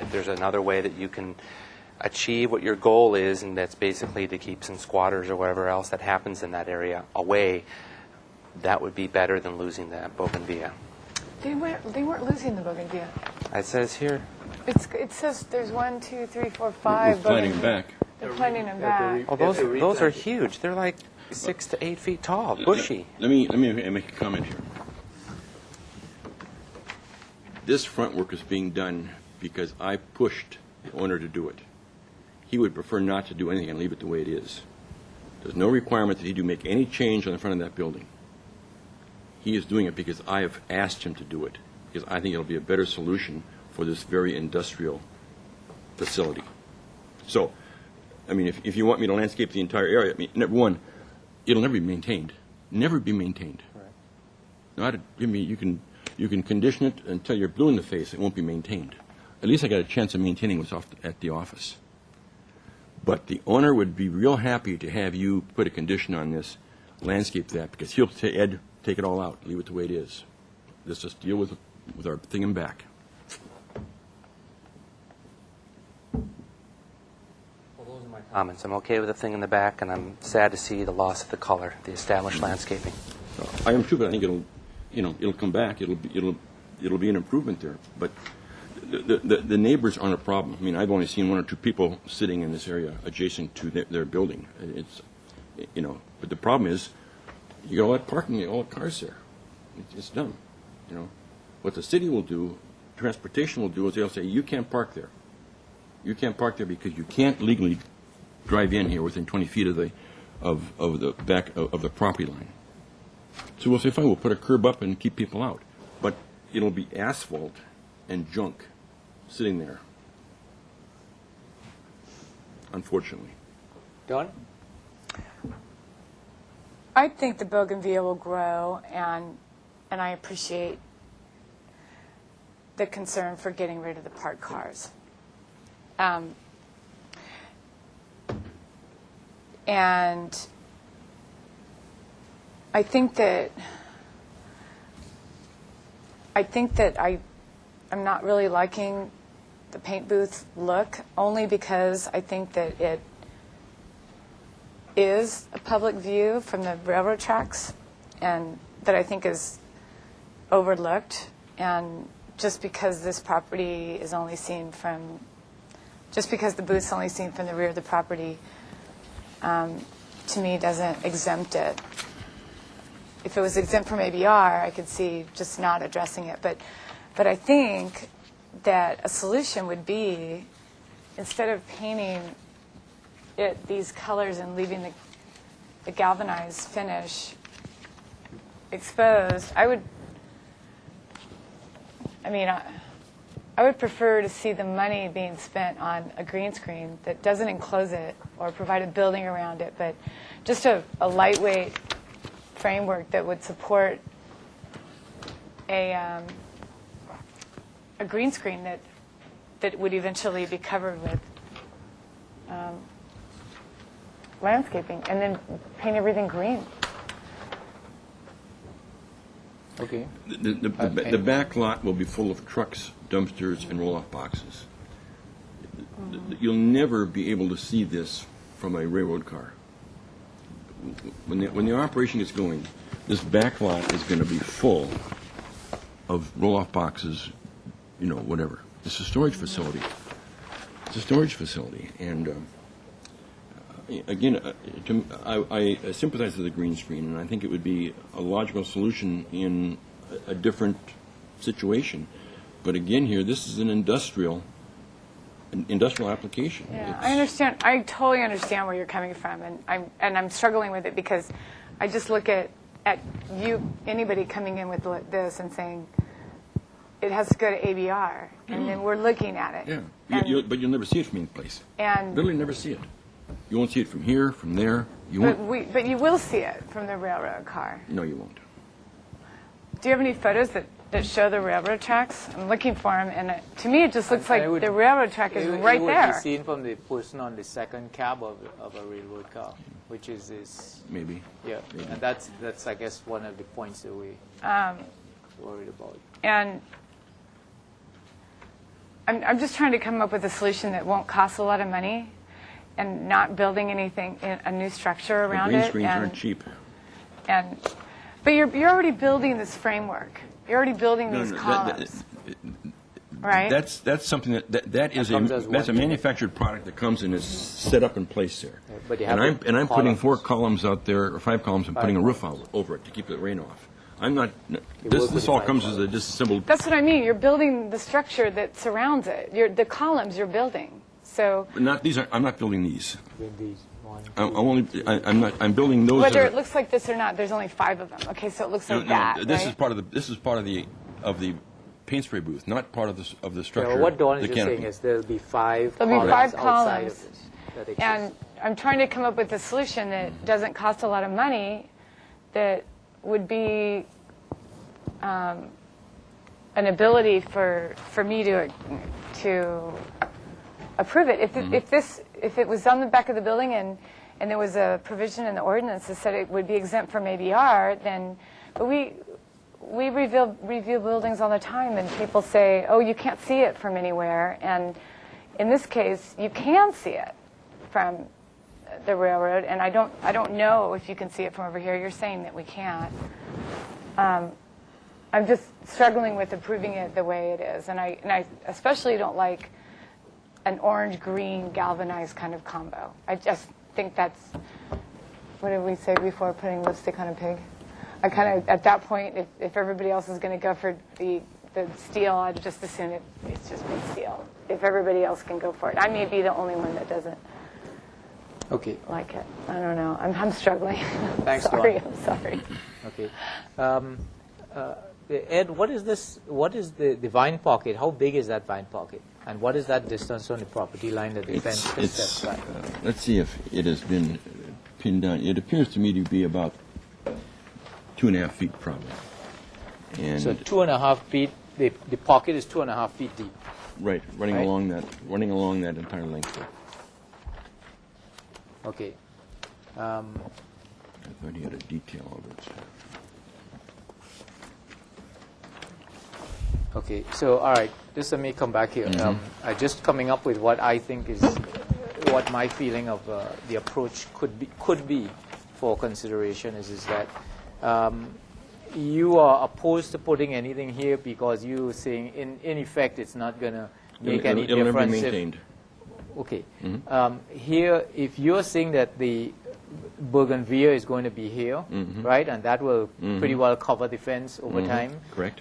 Speaker 7: if there's another way that you can achieve what your goal is, and that's basically to keep some squatters or whatever else that happens in that area away, that would be better than losing that bougainvillea.
Speaker 6: They weren't losing the bougainvillea.
Speaker 7: It says here.
Speaker 6: It says there's 1, 2, 3, 4,
Speaker 4: We're
Speaker 6: 5.
Speaker 4: planting them back.
Speaker 6: They're planting them back.
Speaker 7: Oh, those are huge. They're like 6 to 8 feet tall, bushy.
Speaker 4: Let me make a comment here. This front work is being done because I pushed the owner to do it. He would prefer not to do anything and leave it the way it is. There's no requirement that he do make any change on the front of that building. He is doing it because I have asked him to do it, because I think it'll be a better solution for this very industrial facility. So, I mean, if you want me to landscape the entire area, I mean, number one, it'll never be maintained. Never be maintained. Not a, I mean, you can condition it until you're blue in the face. It won't be maintained. At least I got a chance of maintaining what's off at the office. But the owner would be real happy to have you put a condition on this, landscape that, because he'll say, Ed, take it all out, leave it the way it is. Let's just deal with our thing and back.
Speaker 7: Comments. I'm okay with the thing in the back, and I'm sad to see the loss of the color, the established landscaping.
Speaker 4: I am too, but I think it'll come back. It'll be an improvement there. But the neighbors aren't a problem. I mean, I've only seen 1 or 2 people sitting in this area adjacent to their building. It's, but the problem is, you got all that parking, all the cars there. It's dumb. What the city will do, transportation will do, is they'll say, you can't park there. You can't park there because you can't legally drive in here within 20 feet of the back of the property line. So we'll say, fine, we'll put a curb up and keep people out. But it'll be asphalt and junk sitting there, unfortunately.
Speaker 2: Don?
Speaker 6: I think the bougainvillea will grow, and I appreciate the concern for getting rid of the parked cars. And I think that I'm not really liking the paint booth look, only because I think that it is a public view from the railroad tracks, and that I think is overlooked. And just because this property is only seen from, just because the booth's only seen from the rear of the property, to me doesn't exempt it. If it was exempt from ABR, I could see just not addressing it. But I think that a solution would be, instead of painting it these colors and leaving the galvanized finish exposed, I would prefer to see the money being spent on a green screen that doesn't enclose it or provide a building around it, but just a lightweight framework that would support a green screen that would eventually be covered with landscaping, and then paint everything green.
Speaker 2: Okay.
Speaker 4: The back lot will be full of trucks, dumpsters, and roll-off boxes. You'll never be able to see this from a railroad car. When the operation gets going, this back lot is going to be full of roll-off boxes, whatever. It's a storage facility. It's a storage facility. And again, I sympathize with the green screen, and I think it would be a logical solution in a different situation. But again, here, this is an industrial application.
Speaker 6: Yeah, I understand. I totally understand where you're coming from, and I'm struggling with it because I just look at anybody coming in with this and saying it has to go to ABR, and then we're looking at it.
Speaker 4: Yeah, but you'll never see it from any place.
Speaker 6: And
Speaker 4: Literally never see it. You won't see it from here, from there. You won't.
Speaker 6: But you will see it from the railroad car.
Speaker 4: No, you won't.
Speaker 6: Do you have any photos that show the railroad tracks? I'm looking for them, and to me it just looks like the railroad track is right there.
Speaker 2: It would be seen from the person on the second cab of a railroad car, which is this.
Speaker 4: Maybe.
Speaker 2: Yeah,
Speaker 4: Maybe.
Speaker 2: and that's I guess one of the points that we worried about.
Speaker 6: And I'm just trying to come up with a solution that won't cost a lot of money, and not building anything, a new structure around
Speaker 4: Green
Speaker 6: it.
Speaker 4: screens aren't cheap.
Speaker 6: But you're already building this framework. You're already building these columns. right?
Speaker 4: That's something that is
Speaker 2: comes as
Speaker 4: that's a
Speaker 2: one unit.
Speaker 4: manufactured product that comes and is set up in place there.
Speaker 2: But you
Speaker 4: and
Speaker 2: have
Speaker 4: I'm putting
Speaker 2: columns.
Speaker 4: 4 columns out there, or 5 columns, and putting a roof over it to keep the rain off. I'm not.
Speaker 2: work
Speaker 4: This
Speaker 2: with
Speaker 4: all
Speaker 2: 5
Speaker 4: comes as a disassembled.
Speaker 6: That's what I mean. You're building the structure that surrounds it. The columns you're building. So
Speaker 4: Not these are. I'm not building these.
Speaker 2: With these one,
Speaker 4: I'm not. I'm building those.
Speaker 6: whether
Speaker 4: that
Speaker 6: it
Speaker 4: are-
Speaker 6: looks like this or not, there's only 5 of them. Okay, so it looks
Speaker 4: No,
Speaker 6: like
Speaker 4: no,
Speaker 6: that,
Speaker 4: this
Speaker 6: right?
Speaker 4: is part of the. This is part of the paint spray booth, not part of the
Speaker 2: yeah,
Speaker 4: structure.
Speaker 2: well, what Dawn is
Speaker 4: the
Speaker 2: just
Speaker 4: canopy.
Speaker 2: saying is there'll be 5
Speaker 6: There'll be
Speaker 2: columns
Speaker 6: 5
Speaker 2: outside
Speaker 6: columns.
Speaker 2: of this that exist.
Speaker 6: And I'm trying to come up with a solution that doesn't cost a lot of money, that would be an ability for me to approve it. If it was on the back of the building and there was a provision in the ordinance that said it would be exempt from ADR, then, but we review buildings all the time, and people say, oh, you can't see it from anywhere. And in this case, you can see it from the railroad, and I don't know if you can see it from over here. You're saying that we can't. I'm just struggling with approving it the way it is, and I especially don't like an orange-green galvanized kind of combo. I just think that's, what did we say before, putting lipstick on a pig? I kind of, at that point, if everybody else is going to go for the steel, I'd just assume it's just be steel. If everybody else can go for it. I may be the only one that doesn't
Speaker 2: Okay.
Speaker 6: like it. I don't know. I'm struggling.
Speaker 2: Thanks,
Speaker 6: sorry,
Speaker 2: Dawn.
Speaker 6: I'm sorry.
Speaker 2: Okay. Ed, what is this? What is the vine pocket? How big is that vine pocket? And what is that distance on the property line that the fence
Speaker 4: It's,
Speaker 2: sets back?
Speaker 4: let's see if it has been pinned down. It appears to me to be about 2.5 feet, probably. And
Speaker 2: So 2.5 feet. The pocket is 2.5 feet deep.
Speaker 4: right, running
Speaker 2: Right.
Speaker 4: along that entire length. There.
Speaker 2: Okay.
Speaker 4: I thought he had a detail of it.
Speaker 2: Okay, so all right, just let me come back here. I just coming up with what I think is what my feeling of the approach could be for consideration is that you are opposed to putting anything here because you're saying in effect it's not going to make any
Speaker 4: It'll never be
Speaker 2: difference.
Speaker 4: maintained.
Speaker 2: Okay, here if you're saying that the Bougainvillea is going to be here, right, and that will pretty well cover the fence over time.
Speaker 4: Correct.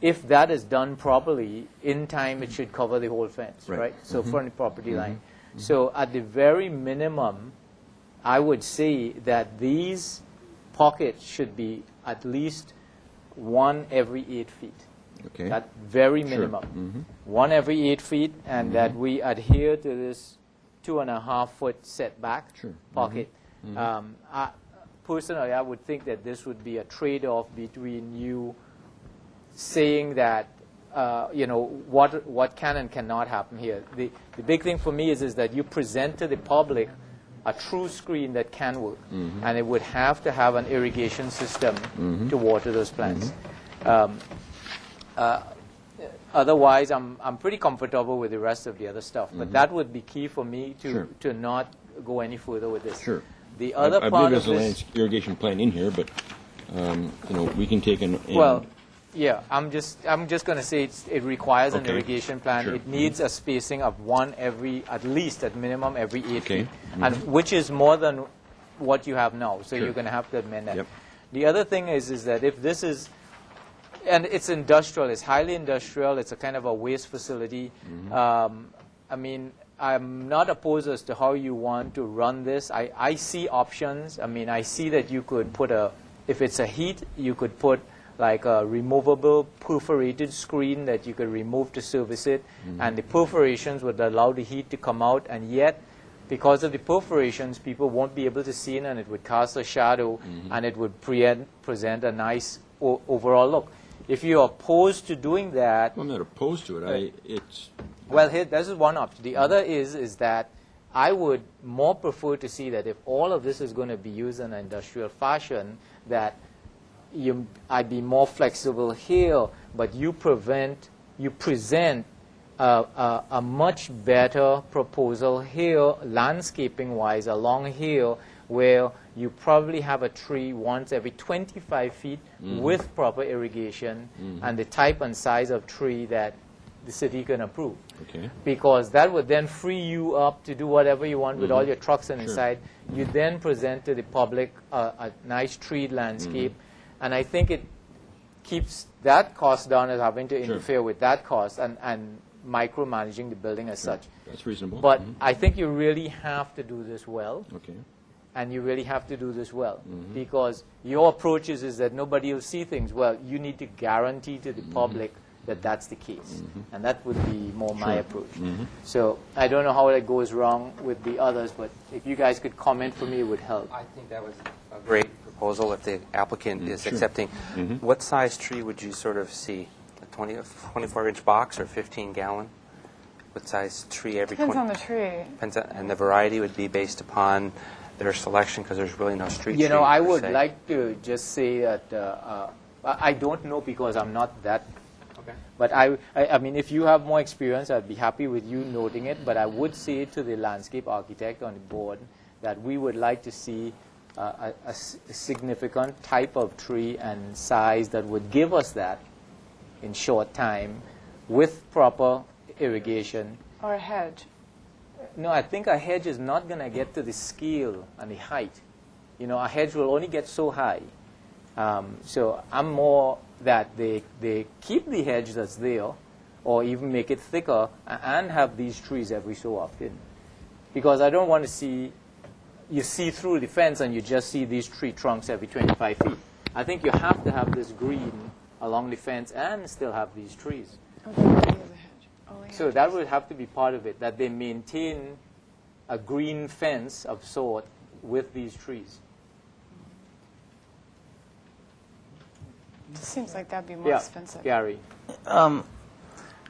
Speaker 2: If that is done properly, in time it should cover the whole fence,
Speaker 4: Right.
Speaker 2: right? So from the property line. So at the very minimum, I would say that these pockets should be at least 1 every 8 feet.
Speaker 4: Okay.
Speaker 2: That very
Speaker 4: Sure.
Speaker 2: minimum. 1 every 8 feet, and that we adhere to this 2.5-foot setback
Speaker 4: Sure.
Speaker 2: pocket. Personally, I would think that this would be a trade-off between you saying that what can and cannot happen here. The big thing for me is that you present to the public a true screen that can work, and it would have to have an irrigation system to water those plants. Otherwise, I'm pretty comfortable with the rest of the other stuff, but that would be key for me to not go any further with this.
Speaker 4: Sure.
Speaker 2: The other
Speaker 4: I
Speaker 2: part
Speaker 4: believe
Speaker 2: of
Speaker 4: there's a
Speaker 2: this,
Speaker 4: irrigation plan in here, but we can take an.
Speaker 2: well, yeah, I'm just going to say it requires an
Speaker 4: Okay.
Speaker 2: irrigation plan.
Speaker 4: Sure.
Speaker 2: It needs a spacing of 1 every, at least at minimum every 8
Speaker 4: Okay.
Speaker 2: feet, and which is more than what you have now. So
Speaker 4: Sure.
Speaker 2: you're going to have to amend that.
Speaker 4: Yep.
Speaker 2: The other thing is that if this is, and it's industrial, it's highly industrial, it's a kind of a waste facility. I mean, I'm not opposed as to how you want to run this. I see options. I mean, I see that you could put if it's a heat, you could put like a removable perforated screen that you could remove to service it, and the perforations would allow the heat to come out, and yet because of the perforations, people won't be able to see it, and it would cast a shadow, and it would present a nice overall look. If you're opposed to doing that,
Speaker 4: I'm not opposed to it. It's
Speaker 2: well, here, this is one option. The other is that I would more prefer to see that if all of this is going to be used in an industrial fashion, that I'd be more flexible here, but you present a much better proposal here, landscaping-wise, along here, where you probably have a tree once every 25 feet with proper irrigation, and the type and size of tree that the city can approve.
Speaker 4: Okay.
Speaker 2: Because that would then free you up to do whatever you want with all your trucks on inside. You then present to the public a nice treed landscape, and I think it keeps that cost down as having to interfere with that cost and micromanaging the building as such.
Speaker 4: That's reasonable.
Speaker 2: But I think you really have to do this well,
Speaker 4: Okay.
Speaker 2: and you really have to do this well, because your approach is that nobody will see things. Well, you need to guarantee to the public that that's the case, and that would be more my approach. So I don't know how it goes wrong with the others, but if you guys could comment for me, it would help.
Speaker 7: I think that was a great proposal if the applicant is accepting. What size tree would you sort of see? A 24-inch box or 15-gallon? What size tree every
Speaker 6: Depends
Speaker 7: 20?
Speaker 6: on the tree.
Speaker 7: Depends on, and the variety would be based upon their selection because there's really no street
Speaker 2: You know,
Speaker 7: tree
Speaker 2: I
Speaker 7: per
Speaker 2: would
Speaker 7: se.
Speaker 2: like to just say that I don't know because I'm not that.
Speaker 7: Okay.
Speaker 2: But I mean, if you have more experience, I'd be happy with you noting it. But I would say to the landscape architect on the board that we would like to see a significant type of tree and size that would give us that in short time with proper irrigation.
Speaker 6: Or a hedge.
Speaker 2: No, I think a hedge is not going to get to the scale and the height. You know, a hedge will only get so high. So I'm more that they keep the hedge that's there, or even make it thicker and have these trees every so often. Because I don't want to see, you see through the fence and you just see these tree trunks every 25 feet. I think you have to have this green along the fence and still have these trees. So that would have to be part of it, that they maintain a green fence of sort with these trees.
Speaker 6: Seems like that'd be more expensive.
Speaker 2: Gary.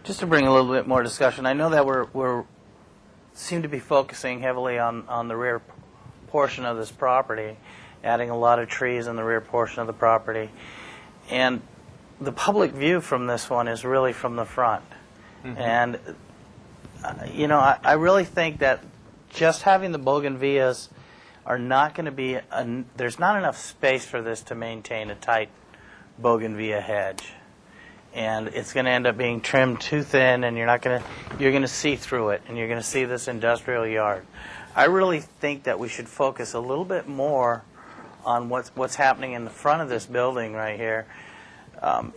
Speaker 8: Just to bring a little bit more discussion, I know that we're seem to be focusing heavily on the rear portion of this property, adding a lot of trees in the rear portion of the property, and the public view from this one is really from the front. And you know, I really think that just having the bougainvilleas are not going to be there's not enough space for this to maintain a tight bougainvillea hedge, and it's going to end up being trimmed too thin, and you're going to see through it, and you're going to see this industrial yard. I really think that we should focus a little bit more on what's happening in the front of this building right here.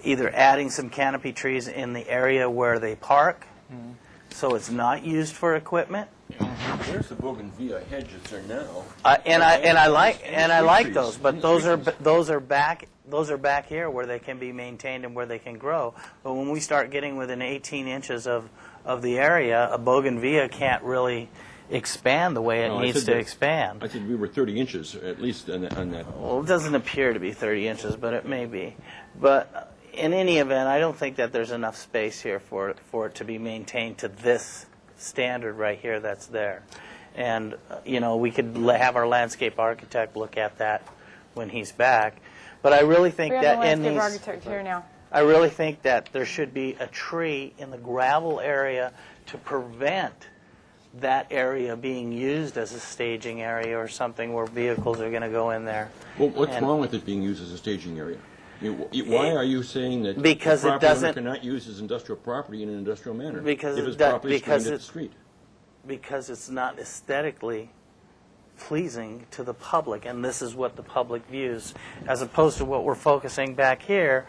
Speaker 8: Either adding some canopy trees in the area where they park, so it's not used for equipment.
Speaker 4: There's the bougainvillea hedges there now.
Speaker 8: And I like
Speaker 4: trees.
Speaker 8: those, but
Speaker 4: Any
Speaker 8: those are back here where they can be maintained and where they can grow. But when we start getting within 18 inches of the area, a bougainvillea can't really expand the way it needs to expand.
Speaker 4: I think we were 30 inches at least on that.
Speaker 8: Well, it doesn't appear to be 30 inches, but it may be. But in any event, I don't think that there's enough space here for it to be maintained to this standard right here that's there. And, you know, we could have our landscape architect look at that when he's back. But I really think
Speaker 6: We have
Speaker 8: that
Speaker 6: the
Speaker 8: in
Speaker 6: landscape
Speaker 8: these...
Speaker 6: architect here now.
Speaker 8: I really think that there should be a tree in the gravel area to prevent that area being used as a staging area or something where vehicles are going to go in there.
Speaker 4: Well, what's
Speaker 8: And-
Speaker 4: wrong with it being used as a staging area? Why are you saying that
Speaker 8: Because
Speaker 4: the
Speaker 8: it
Speaker 4: property owner
Speaker 8: doesn't-
Speaker 4: cannot use his industrial property in an industrial manner?
Speaker 8: Because
Speaker 4: if
Speaker 8: it
Speaker 4: his
Speaker 8: does-
Speaker 4: property is
Speaker 8: because
Speaker 4: drained at
Speaker 8: it-
Speaker 4: the street.
Speaker 8: Because it's not aesthetically pleasing to the public, and this is what the public views, as opposed to what we're focusing back here,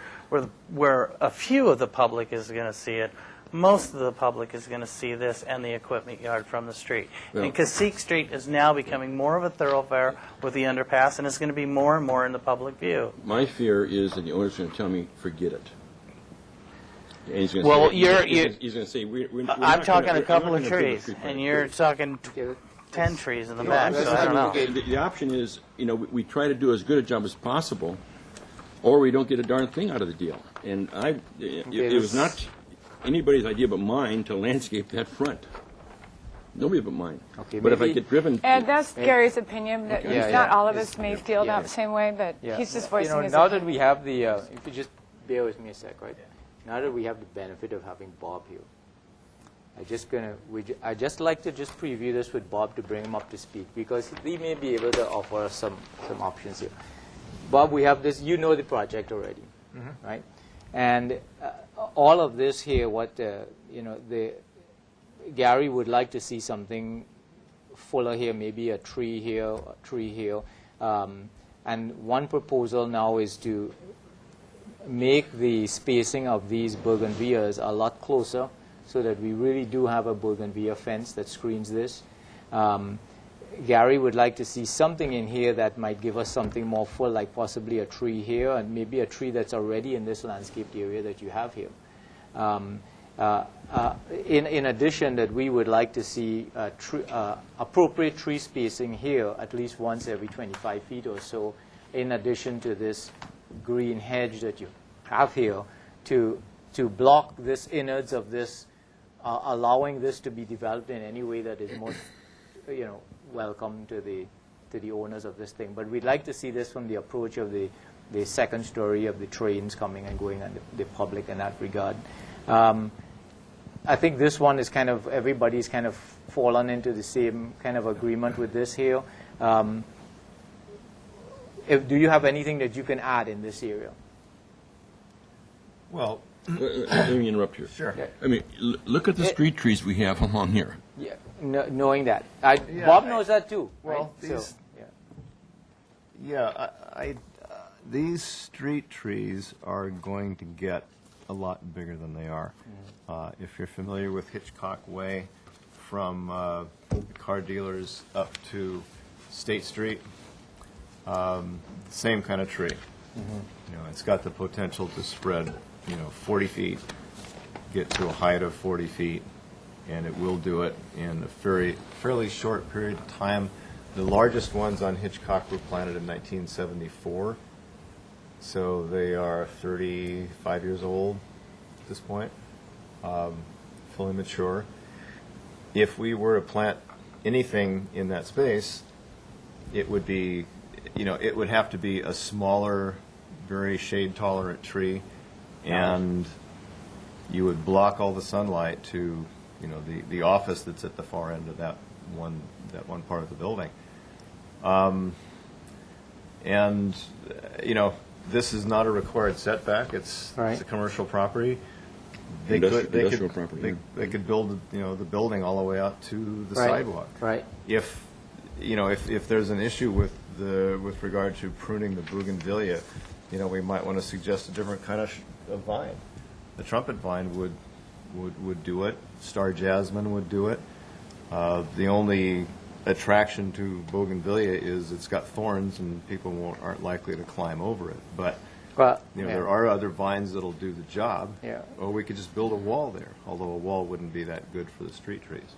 Speaker 8: where a few of the public is going to see it. Most of the public is going to see this and the equipment yard from the street.
Speaker 4: Well-
Speaker 8: And Cacique Street is now becoming more of a thoroughfare with the underpass, and it's going to be more and more in the public view.
Speaker 4: My fear is that the owner's going to tell me, forget it. And he's going to
Speaker 8: Well,
Speaker 4: say,
Speaker 8: you're-
Speaker 4: he's going to say, we're
Speaker 8: I'm
Speaker 4: not
Speaker 8: talking
Speaker 4: gonna,
Speaker 8: a couple
Speaker 4: we're
Speaker 8: of
Speaker 4: not gonna build a
Speaker 8: trees,
Speaker 4: street
Speaker 8: and
Speaker 4: front.
Speaker 8: you're talking 10 trees in the back,
Speaker 4: That's
Speaker 8: so I don't know.
Speaker 4: The option is, you know, we try to do as good a job as possible, or we don't get a darn thing out of the deal. And it was not anybody's idea but mine to landscape that front. Nobody but mine.
Speaker 2: Okay,
Speaker 4: But if I
Speaker 2: maybe-
Speaker 4: get driven...
Speaker 6: And that's Gary's opinion. That
Speaker 2: Yeah,
Speaker 6: not
Speaker 2: yeah.
Speaker 6: all of us may feel
Speaker 2: yeah.
Speaker 6: that same way, but he's just voicing
Speaker 2: You know,
Speaker 6: his
Speaker 2: now that
Speaker 6: opinion.
Speaker 2: we have the, if you just bear with me a sec, right? Now that we have the benefit of having Bob here, I just like to just preview this with Bob to bring him up to speed, because he may be able to offer us some options here. Bob, we have this, you know the project already, right? And all of this here, what Gary would like to see something fuller here, maybe a tree here, and one proposal now is to make the spacing of these bougainvilleas a lot closer, so that we really do have a bougainvillea fence that screens this. Gary would like to see something in here that might give us something more full, like possibly a tree here, and maybe a tree that's already in this landscaped area that you have here. In addition, that we would like to see appropriate tree spacing here at least once every 25 feet or so, in addition to this green hedge that you have here, to block this innards of this, allowing this to be developed in any way that is most welcome to the owners of this thing. But we'd like to see this from the approach of the second story of the trains coming and going, and the public in that regard. I think this one is kind of, everybody's kind of fallen into the same kind of agreement with this here. Do you have anything that you can add in this area?
Speaker 5: Well,
Speaker 4: Let me interrupt here.
Speaker 5: sure.
Speaker 2: Okay.
Speaker 4: I mean, look at the street trees we have along here.
Speaker 2: Yeah, knowing that.
Speaker 5: Yeah,
Speaker 2: Bob knows that too.
Speaker 5: well,
Speaker 2: right?
Speaker 5: these- Yeah, these street trees are going to get a lot bigger than they are. If you're familiar with Hitchcock Way, from the car dealers up to State Street, same kind of tree. It's got the potential to spread, 40 feet, get to a height of 40 feet, and it will do it in a fairly short period of time. The largest ones on Hitchcock were planted in 1974, so they are 35 years old at this point, fully mature. If we were to plant anything in that space, it would be, it would have to be a smaller, very shade-tolerant tree, and you would block all the sunlight to, the office that's at the far end of that one part of the building. This is not a required setback. It's a commercial property.
Speaker 4: Industrial property,
Speaker 5: They could build, the building all the way out to the
Speaker 2: Right.
Speaker 5: sidewalk.
Speaker 2: Right.
Speaker 5: If there's an issue with regard to pruning the bougainvillea, we might want to suggest a different kind of vine. The trumpet vine would do it. Star jasmine would do it. The only attraction to bougainvillea is it's got thorns, and people aren't likely to climb over it. But
Speaker 2: Well,
Speaker 5: there are other vines that'll do the job.
Speaker 2: Yeah.
Speaker 5: Or we could just build a wall there, although a wall wouldn't be that good for the street trees.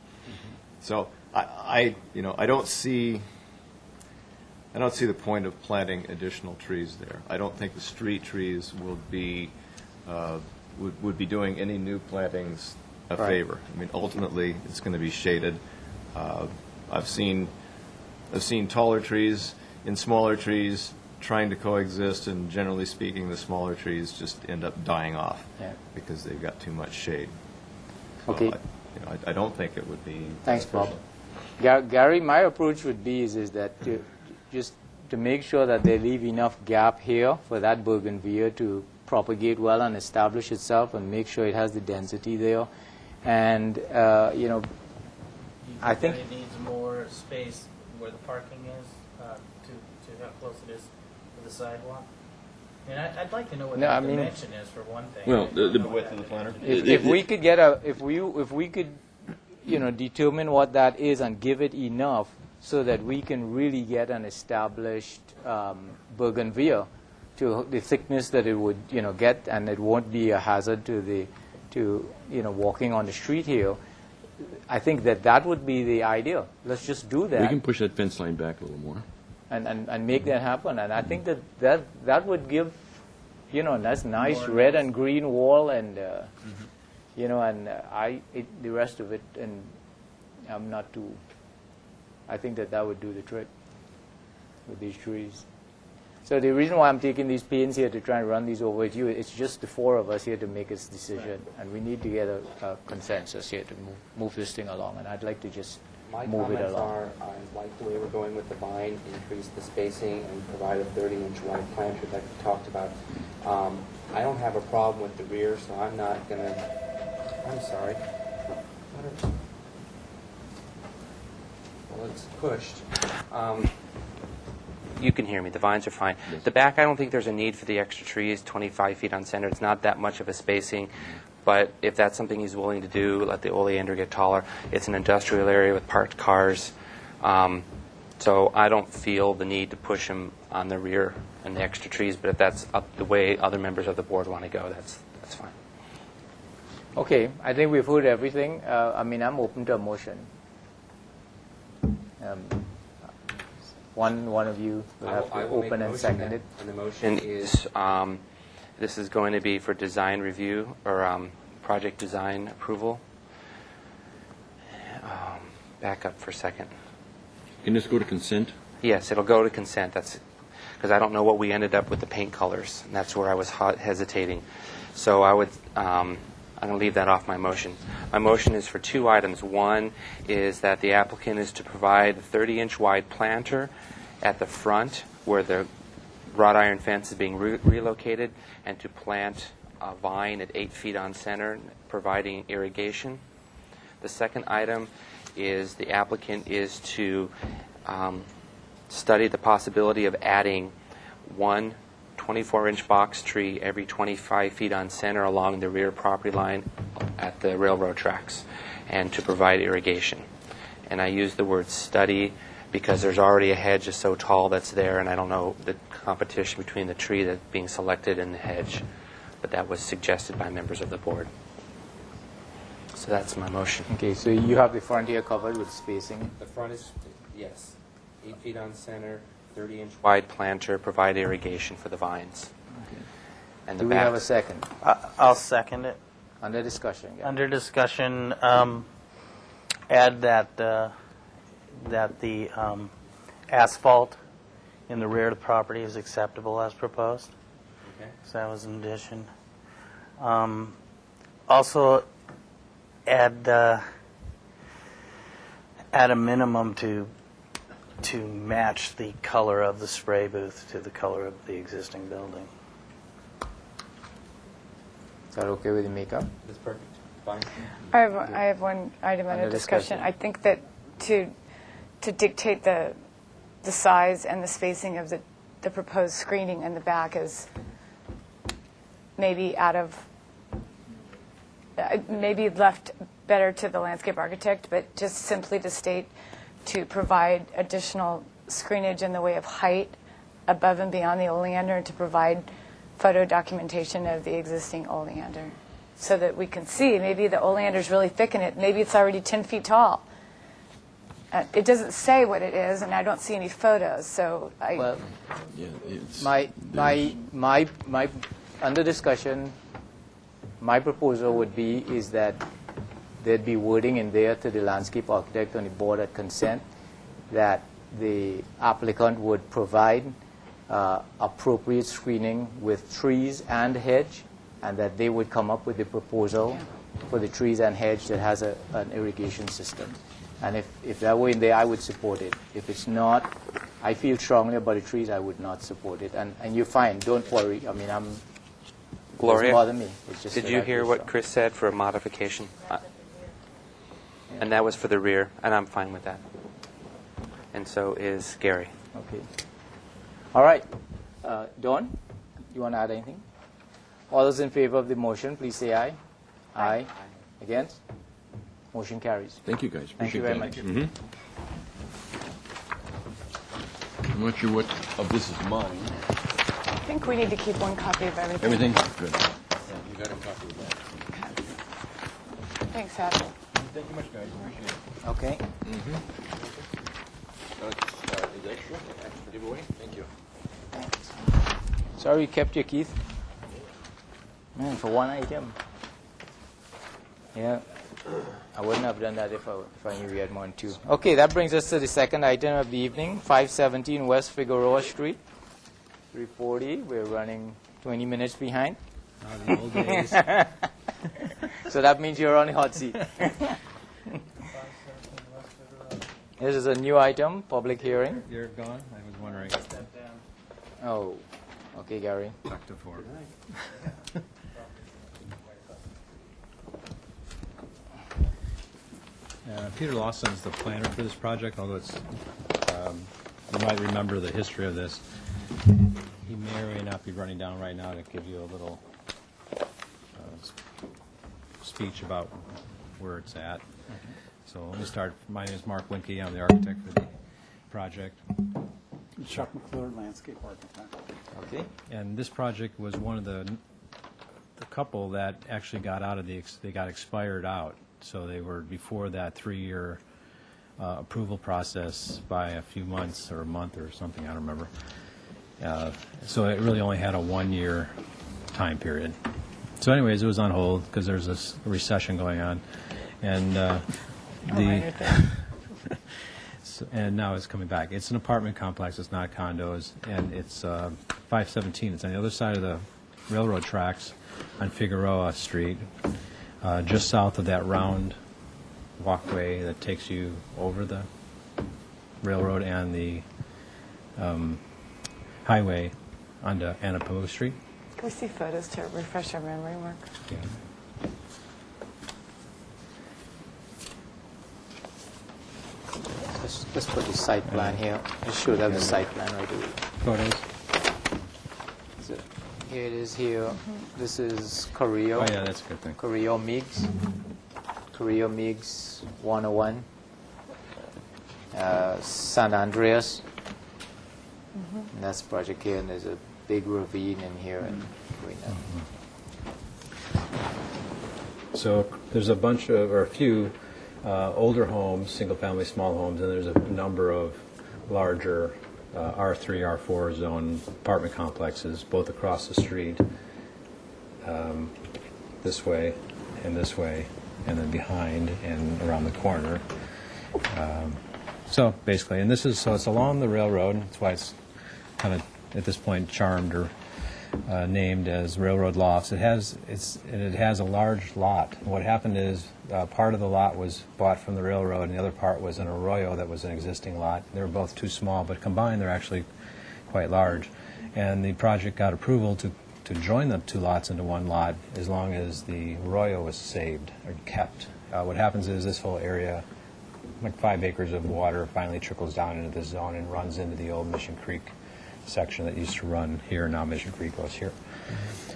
Speaker 5: So I don't see the point of planting additional trees there. I don't think the street trees will be would be doing any new plantings a
Speaker 2: Right.
Speaker 5: favor. I mean, ultimately, it's going to be shaded. I've seen taller trees and smaller trees trying to coexist, and generally speaking, the smaller trees just end up dying off because they've got too much shade. So
Speaker 2: Okay.
Speaker 5: I don't think it would be.
Speaker 2: Thanks, Bob.
Speaker 5: beneficial.
Speaker 2: Gary, my approach would be is that just to make sure that they leave enough gap here for that bougainvillea to propagate well and establish itself, and make sure it has the density there. And, I think
Speaker 8: it needs more space where the parking is, to how close it is to the sidewalk. And I'd like to know what
Speaker 2: No,
Speaker 8: the
Speaker 2: I mean-
Speaker 8: dimension is for one thing.
Speaker 4: Well, the
Speaker 5: width of the planter?
Speaker 2: if we could get if we could, determine what that is and give it enough so that we can really get an established bougainvillea to the thickness that it would, get, and it won't be a hazard to walking on the street here. I think that would be the idea. Let's just do that.
Speaker 4: We can push that fence line back a little more.
Speaker 2: and make that happen. And I think that would give, that's nice
Speaker 8: More
Speaker 2: red
Speaker 8: nice.
Speaker 2: and green wall, and the rest of it. And I'm not too. I think that would do the trick with these trees. So the reason why I'm taking these pains here to try and run these over with you, it's just the four of us here to make this decision, and we need to get a consensus here to move this thing along. And I'd like to just
Speaker 7: My
Speaker 2: move it
Speaker 7: comments
Speaker 2: along.
Speaker 7: are, I like the way we're going with the vine, increase the spacing, and provide a 30-inch wide planter like we talked about. I don't have a problem with the rear, so I'm not going to, I'm sorry. Well, it's pushed. You can hear me. The vines are fine. The back, I don't think there's a need for the extra trees, 25 feet on center. It's not that much of a spacing. But if that's something he's willing to do, let the oleander get taller. It's an industrial area with parked cars. So I don't feel the need to push him on the rear and the extra trees. But if that's up the way other members of the board want to go, that's fine.
Speaker 2: Okay, I think we've heard everything. I'm open to a motion. One of you will have to open and second it.
Speaker 7: And the motion is, this is going to be for design review or project design approval. Back up for a second.
Speaker 4: Can this go to consent?
Speaker 7: Yes, it'll go to consent. That's because I don't know what we ended up with the paint colors, and that's where I was hesitating. So I'm going to leave that off my motion. My motion is for two items. One is that the applicant is to provide a 30-inch wide planter at the front where the wrought iron fence is being relocated, and to plant a vine at 8 feet on center, providing irrigation. The second item is the applicant is to study the possibility of adding one 24-inch box tree every 25 feet on center along the rear property line at the railroad tracks, and to provide irrigation. And I use the word study because there's already a hedge that's so tall that's there, and I don't know the competition between the tree that's being selected and the hedge, but that was suggested by members of the board. So that's my motion.
Speaker 2: Okay, so you have the front here covered with spacing.
Speaker 7: The front is, yes, 8 feet on center, 30-inch wide planter, provide irrigation for the vines. And the
Speaker 2: Do we
Speaker 7: back,
Speaker 2: have a second?
Speaker 8: I'll second it.
Speaker 2: Under discussion. Yeah.
Speaker 8: Under discussion, add that the asphalt in the rear of the property is acceptable as proposed.
Speaker 7: Okay.
Speaker 8: So that was an addition. Also, add a minimum to match the color of the spray booth to the color of the existing building.
Speaker 2: Is that okay with the makeup?
Speaker 7: That's perfect. Fine.
Speaker 6: I have one item under
Speaker 2: Under
Speaker 6: discussion.
Speaker 2: discussion.
Speaker 6: I think that to dictate the size and the spacing of the proposed screening in the back is maybe maybe left better to the landscape architect, but just simply to state to provide additional screenage in the way of height above and beyond the oleander, and to provide photo documentation of the existing oleander so that we can see maybe the oleander is really thick in it. Maybe it's already 10 feet tall. It doesn't say what it is, and I don't see any photos. So
Speaker 2: Well,
Speaker 4: Yeah, it's...
Speaker 2: my under discussion, my proposal would be is that there'd be wording in there to the landscape architect on the board at consent that the applicant would provide appropriate screening with trees and hedge, and that they would come up with the proposal for the trees and hedge that has an irrigation system. And if that were in there, I would support it. If it's not, I feel strongly about the trees, I would not support it. And you're fine, don't worry. I mean,
Speaker 7: Gloria,
Speaker 2: doesn't bother me. It's just
Speaker 7: did
Speaker 2: that
Speaker 7: you
Speaker 2: I
Speaker 7: hear
Speaker 2: feel
Speaker 7: what
Speaker 2: strong.
Speaker 7: Chris said for a modification? And that was for the rear, and I'm fine with that. And so is Gary.
Speaker 2: Okay. All right. Dawn, you want to add anything? All those in favor of the motion, please say aye. Aye. Against? Motion carries.
Speaker 4: Thank you, guys.
Speaker 2: Thank you
Speaker 4: Appreciate
Speaker 2: very
Speaker 4: that.
Speaker 2: much.
Speaker 4: I'm not sure what of this is mine.
Speaker 6: I think we need to keep one copy of everything.
Speaker 4: Everything? Good.
Speaker 7: You got a copy of that.
Speaker 6: Thanks, Hadley.
Speaker 4: Thank you much, guys. Appreciate it.
Speaker 2: Okay.
Speaker 4: Is extra? Extra giveaway? Thank you.
Speaker 2: Sorry you kept your Keith. Man, for one item. Yeah. I wouldn't have done that if I knew we had more than two. Okay, that brings us to the second item of the evening, 517 West Figueroa Street, 340. We're running 20 minutes behind.
Speaker 1: The old days.
Speaker 2: So that means you're on the hot seat. This is a new item, public hearing.
Speaker 9: You're gone? I was wondering.
Speaker 2: Oh, okay, Gary.
Speaker 9: Back to 4. Peter Lawson is the planner for this project, although it's, you might remember the history of this. He may or may not be running down right now to give you a little speech about where it's at. So let me start. My name is Mark Winke. I'm the architect for the project.
Speaker 10: Chuck McClure, landscape architect.
Speaker 2: Okay.
Speaker 9: And this project was one of the couple that actually got out of they got expired out. So they were before that 3-year approval process by a few months or a month or something, I don't remember. So it really only had a 1-year time period. So anyways, it was on hold because there's this recession going on. And and now it's coming back. It's an apartment complex. It's not condos, and it's 517. It's on the other side of the railroad tracks on Figueroa Street, just south of that round walkway that takes you over the railroad and the highway onto Anapahu Street.
Speaker 6: Can we see photos to refresh our memory, Mark?
Speaker 9: Yeah.
Speaker 2: Let's put the site plan here. You should have the site plan right away.
Speaker 9: Photos.
Speaker 2: So here it is here. This is Carrillo.
Speaker 9: Oh, yeah, that's a good thing.
Speaker 2: Carrillo Meigs. Carrillo Meigs 101. San Andreas. And that's the project here, and there's a big ravine in here. And
Speaker 9: So there's a bunch of, or a few older homes, single-family small homes, and there's a number of larger R3, R4 zone apartment complexes, both across the street, this way, and then behind and around the corner. So basically, and this is, so it's along the railroad. That's why it's kind of, at this point, charmed or named as Railroad Lofts. It has a large lot. What happened is part of the lot was bought from the railroad, and the other part was an arroyo that was an existing lot. They were both too small, but combined they're actually quite large. And the project got approval to join the two lots into one lot as long as the arroyo was saved or kept. What happens is this whole area, like 5 acres of water, finally trickles down into this zone and runs into the old Mission Creek section that used to run here. Now Mission Creek goes here.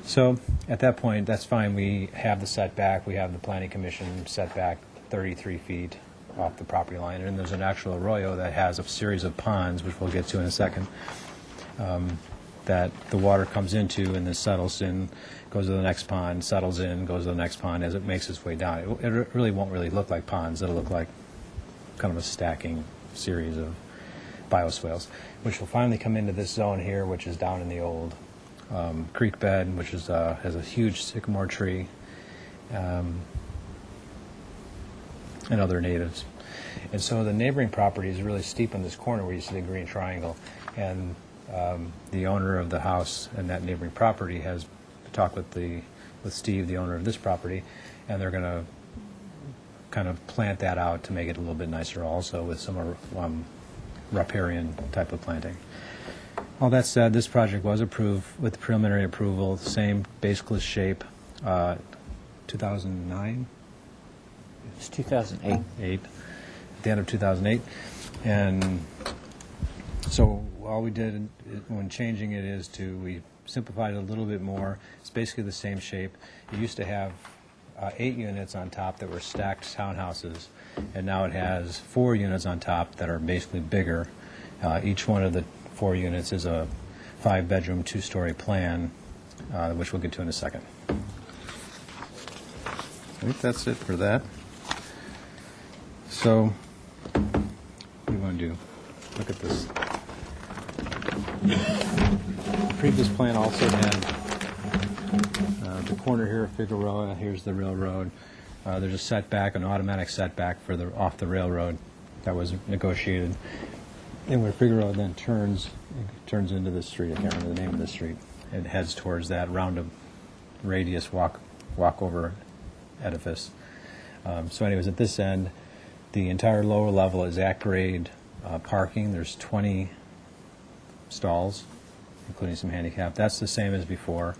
Speaker 9: So at that point, that's fine. We have the setback. We have the Planning Commission setback 33 feet off the property line. And there's an actual arroyo that has a series of ponds, which we'll get to in a second, that the water comes into and then settles in, goes to the next pond, settles in, goes to the next pond as it makes its way down. It really won't really look like ponds. It'll look like kind of a stacking series of bioswales, which will finally come into this zone here, which is down in the old creek bed, which is has a huge sycamore tree and other natives. And so the neighboring property is really steep in this corner where you see the green triangle. And the owner of the house and that neighboring property has talked with Steve, the owner of this property, and they're going to kind of plant that out to make it a little bit nicer also with some riparian type of planting. All that said, this project was approved with preliminary approval, same basically shape, 2009?
Speaker 1: It's 2008.
Speaker 9: At the end of 2008. And so all we did when changing it is we simplified it a little bit more. It's basically the same shape. It used to have 8 units on top that were stacked townhouses, and now it has 4 units on top that are basically bigger. Each one of the 4 units is a 5-bedroom, 2-story plan, which we'll get to in a second. I think that's it for that. So, what do you want to do? Look at this. The previous plan also had the corner here of Figueroa. Here's the railroad. There's a setback, an automatic setback off the railroad that was negotiated. And where Figueroa then turns into the street. I can't remember the name of the street. It heads towards that round radius walkover edifice. So anyways, at this end, The entire lower level is at-grade parking. There's 20 stalls, including some handicap. That's the same as before,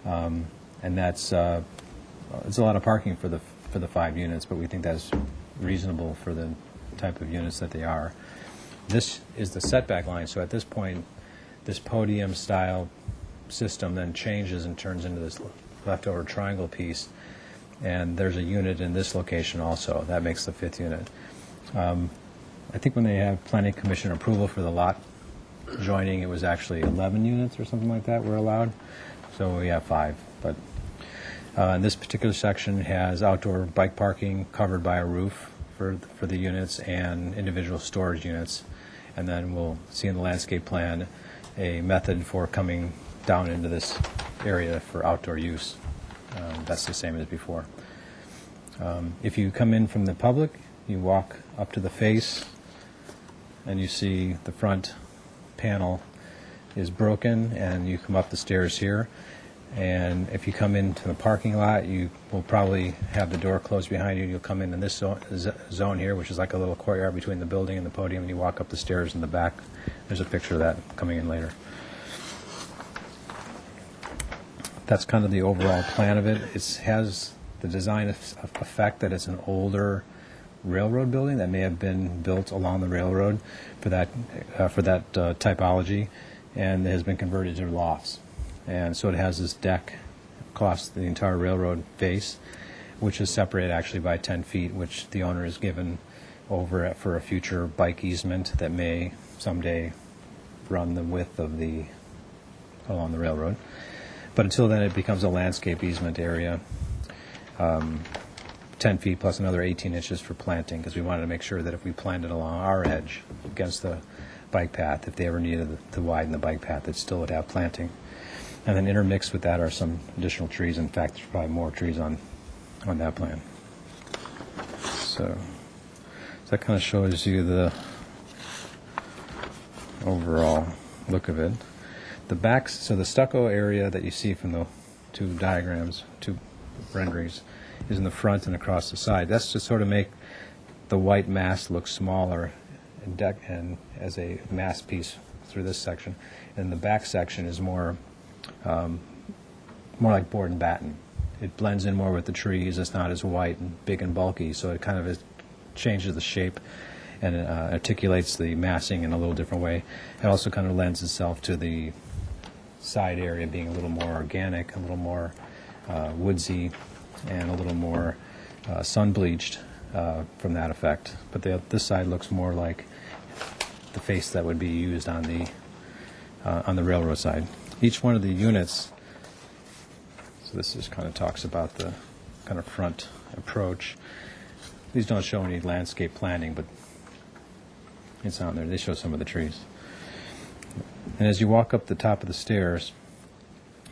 Speaker 9: and that's it's a lot of parking for the 5 units, but we think that's reasonable for the type of units that they are. This is the setback line, so at this point, this podium-style system then changes and turns into this leftover triangle piece, and there's a unit in this location also. That makes the 5th unit. I think when they have planning commission approval for the lot joining, it was actually 11 units or something like that were allowed, so we have 5. But and this particular section has outdoor bike parking covered by a roof for the units and individual storage units. And then we'll see in the landscape plan a method for coming down into this area for outdoor use. That's the same as before. If you come in from the public, you walk up to the face, and you see the front panel is broken, and you come up the stairs here. And if you come into the parking lot, you will probably have the door closed behind you. You'll come in this zone here, which is like a little courtyard between the building and the podium, and you walk up the stairs in the back. There's a picture of that coming in later. That's kind of the overall plan of it. It has the design effect that it's an older railroad building that may have been built along the railroad for that typology, and has been converted to lofts. And so it has this deck across the entire railroad face, which is separated actually by 10 feet, which the owner is given over for a future bike easement that may someday run the width of along the railroad. But until then, it becomes a landscape easement area, 10 feet plus another 18 inches for planting, because we wanted to make sure that if we planted along our edge against the bike path, if they ever needed to widen the bike path, it still would have planting. And then intermixed with that are some additional trees. In fact, there's probably more trees on that plan. So that kind of shows you the overall look of it. The backs, so the stucco area that you see from the 2 diagrams, 2 renderings, is in the front and across the side. That's to sort of make the white mass look smaller and as a mass piece through this section. And the back section is more like board and batten. It blends in more with the trees. It's not as white and big and bulky, so it kind of changes the shape and articulates the massing in a little different way. It also kind of lends itself to the side area being a little more organic, a little more woodsy, and a little more sun-bleached from that effect. But this side looks more like the face that would be used on the railroad side. Each one of the units, so this just kind of talks about the kind of front approach. These don't show any landscape planning, but it's on there. They show some of the trees. And as you walk up the top of the stairs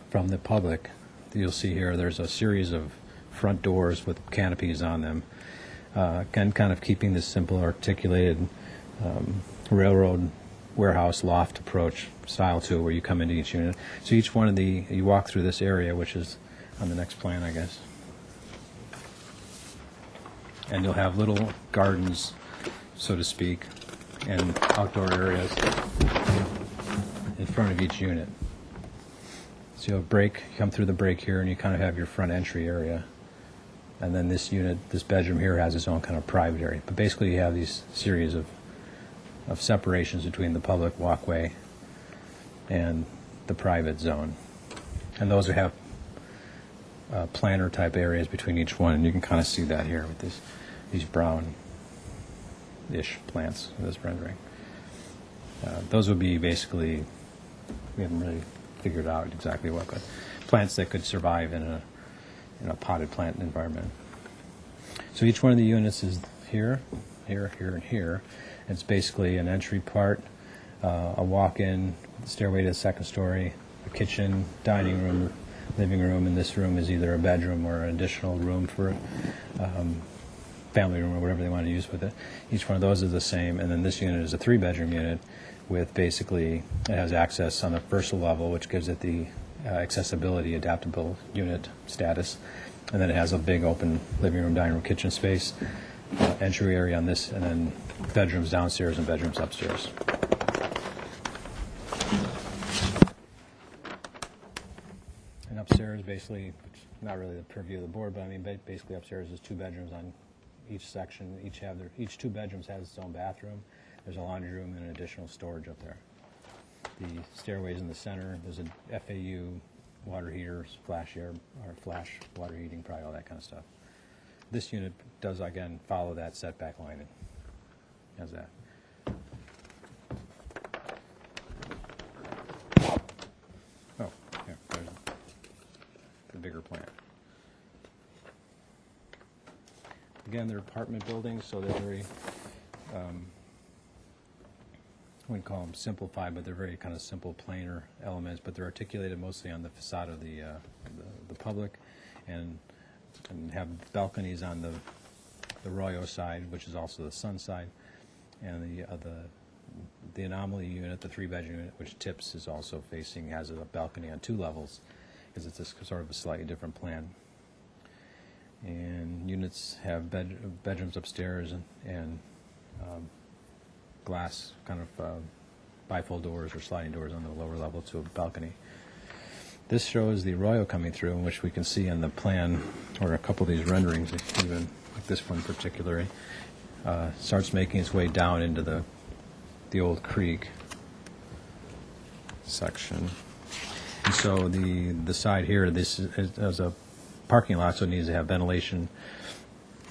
Speaker 9: from the public, you'll see here there's a series of front doors with canopies on them, again, kind of keeping this simple, articulated railroad warehouse loft approach style to it, where you come into each unit. So each one of you walk through this area, which is on the next plan, I guess. And you'll have little gardens, so to speak, and outdoor areas in front of each unit. So you have a break, you come through the break here, and you kind of have your front entry area. And then this unit, this bedroom here, has its own kind of private area. But basically you have these series of separations between the public walkway and the private zone. And those have planter type areas between each one, and you can kind of see that here with these brown-ish plants in this rendering. Those would be basically, we haven't really figured out exactly what, but plants that could survive in a potted plant environment. So each one of the units is here, here, here, and here. It's basically an entry part, a walk-in, stairway to the second story, a kitchen, dining room, living room, and this room is either a bedroom or an additional room for family room or whatever they want to use with it. Each one of those is the same, and then this unit is a 3-bedroom unit with basically, it has access on the first level, which gives it the accessibility, adaptable unit status, and then it has a big open living room, dining room, kitchen space. entry area on this, and then bedrooms downstairs and bedrooms upstairs. And upstairs, basically, it's not really the purview of the board, but I mean, basically upstairs is 2 bedrooms on each section. Each 2 bedrooms has its own bathroom. There's a laundry room and additional storage up there. The stairways in the center. There's a FAU water heaters, flash water heating, probably all that kind of stuff. This unit does, again, follow that setback line. It has that. Oh, yeah, there's the bigger plan. Again, they're apartment buildings, so they're very, I wouldn't call them simplified, but they're very kind of simple, plainer elements, but they're articulated mostly on the facade of the public, and have balconies on the Royo side, which is also the sun side, and the anomaly unit, the 3-bedroom unit, which tips, is also has a balcony on 2 levels, because it's a sort of a slightly different plan. And units have bedrooms upstairs and glass kind of bifold doors or sliding doors on the lower level to a balcony. This shows the Arroyo coming through, in which we can see on the plan, or a couple of these renderings, even like this one particularly, starts making its way down into the old creek section. And so the side here, this is a parking lot, so it needs to have ventilation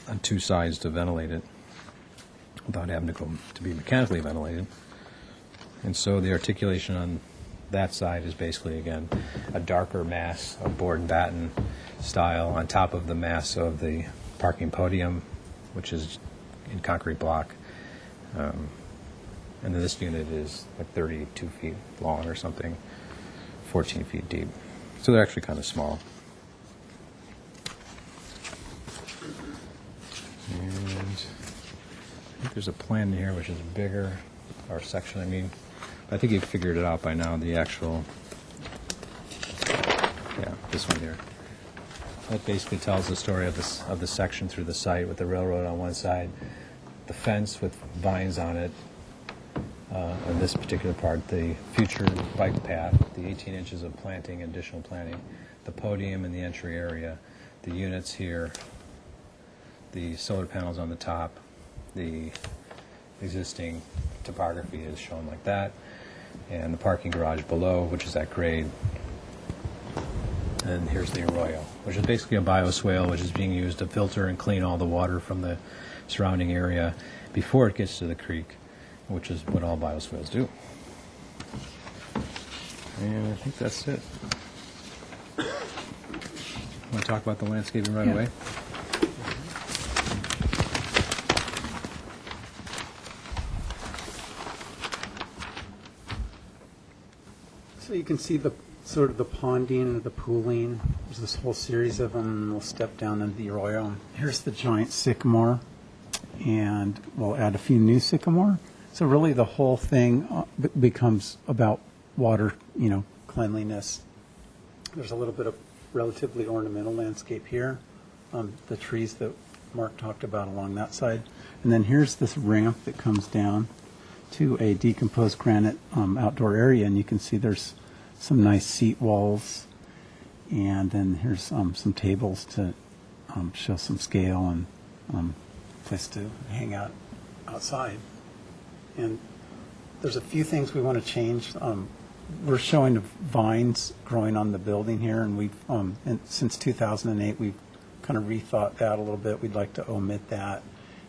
Speaker 9: on 2 sides to ventilate it without having to be mechanically ventilated. And so the articulation on that side is basically, again, a darker mass of board and batten style on top of the mass of the parking podium, which is in concrete block. And then this unit is like 32 feet long or something, 14 feet deep. So they're actually kind of small. And I think there's a plan here which is bigger, or section, I mean. I think you've figured it out by now, the actual, yeah, this one here. That basically tells the story of the section through the site with the railroad on one side, the fence with vines on it, on this particular part, the future bike path, the 18 inches of planting, additional planting, the podium and the entry area, the units here, the solar panels on the top, the existing topography is shown like that, and the parking garage below, which is at grade. And here's the arroyo, which is basically a bioswale, which is being used to filter and clean all the water from the surrounding area before it gets to the creek, which is what all bioswales do. And I think that's it. Want to talk about the landscaping right away?
Speaker 10: So you can see the sort of the ponding and the pooling. There's this whole series of them, and we'll step down into the arroyo. Here's the giant sycamore, and we'll add a few new sycamore. So really the whole thing becomes about water, cleanliness. There's a little bit of relatively ornamental landscape here. The trees that Mark talked about along that side. And then here's this ramp that comes down to a decomposed granite outdoor area, and you can see there's some nice seat walls, and then here's some tables to show some scale and place to hang out outside. And there's a few things we want to change. We're showing vines growing on the building here, and we've and since 2008 we've kind of rethought that a little bit. We'd like to omit that,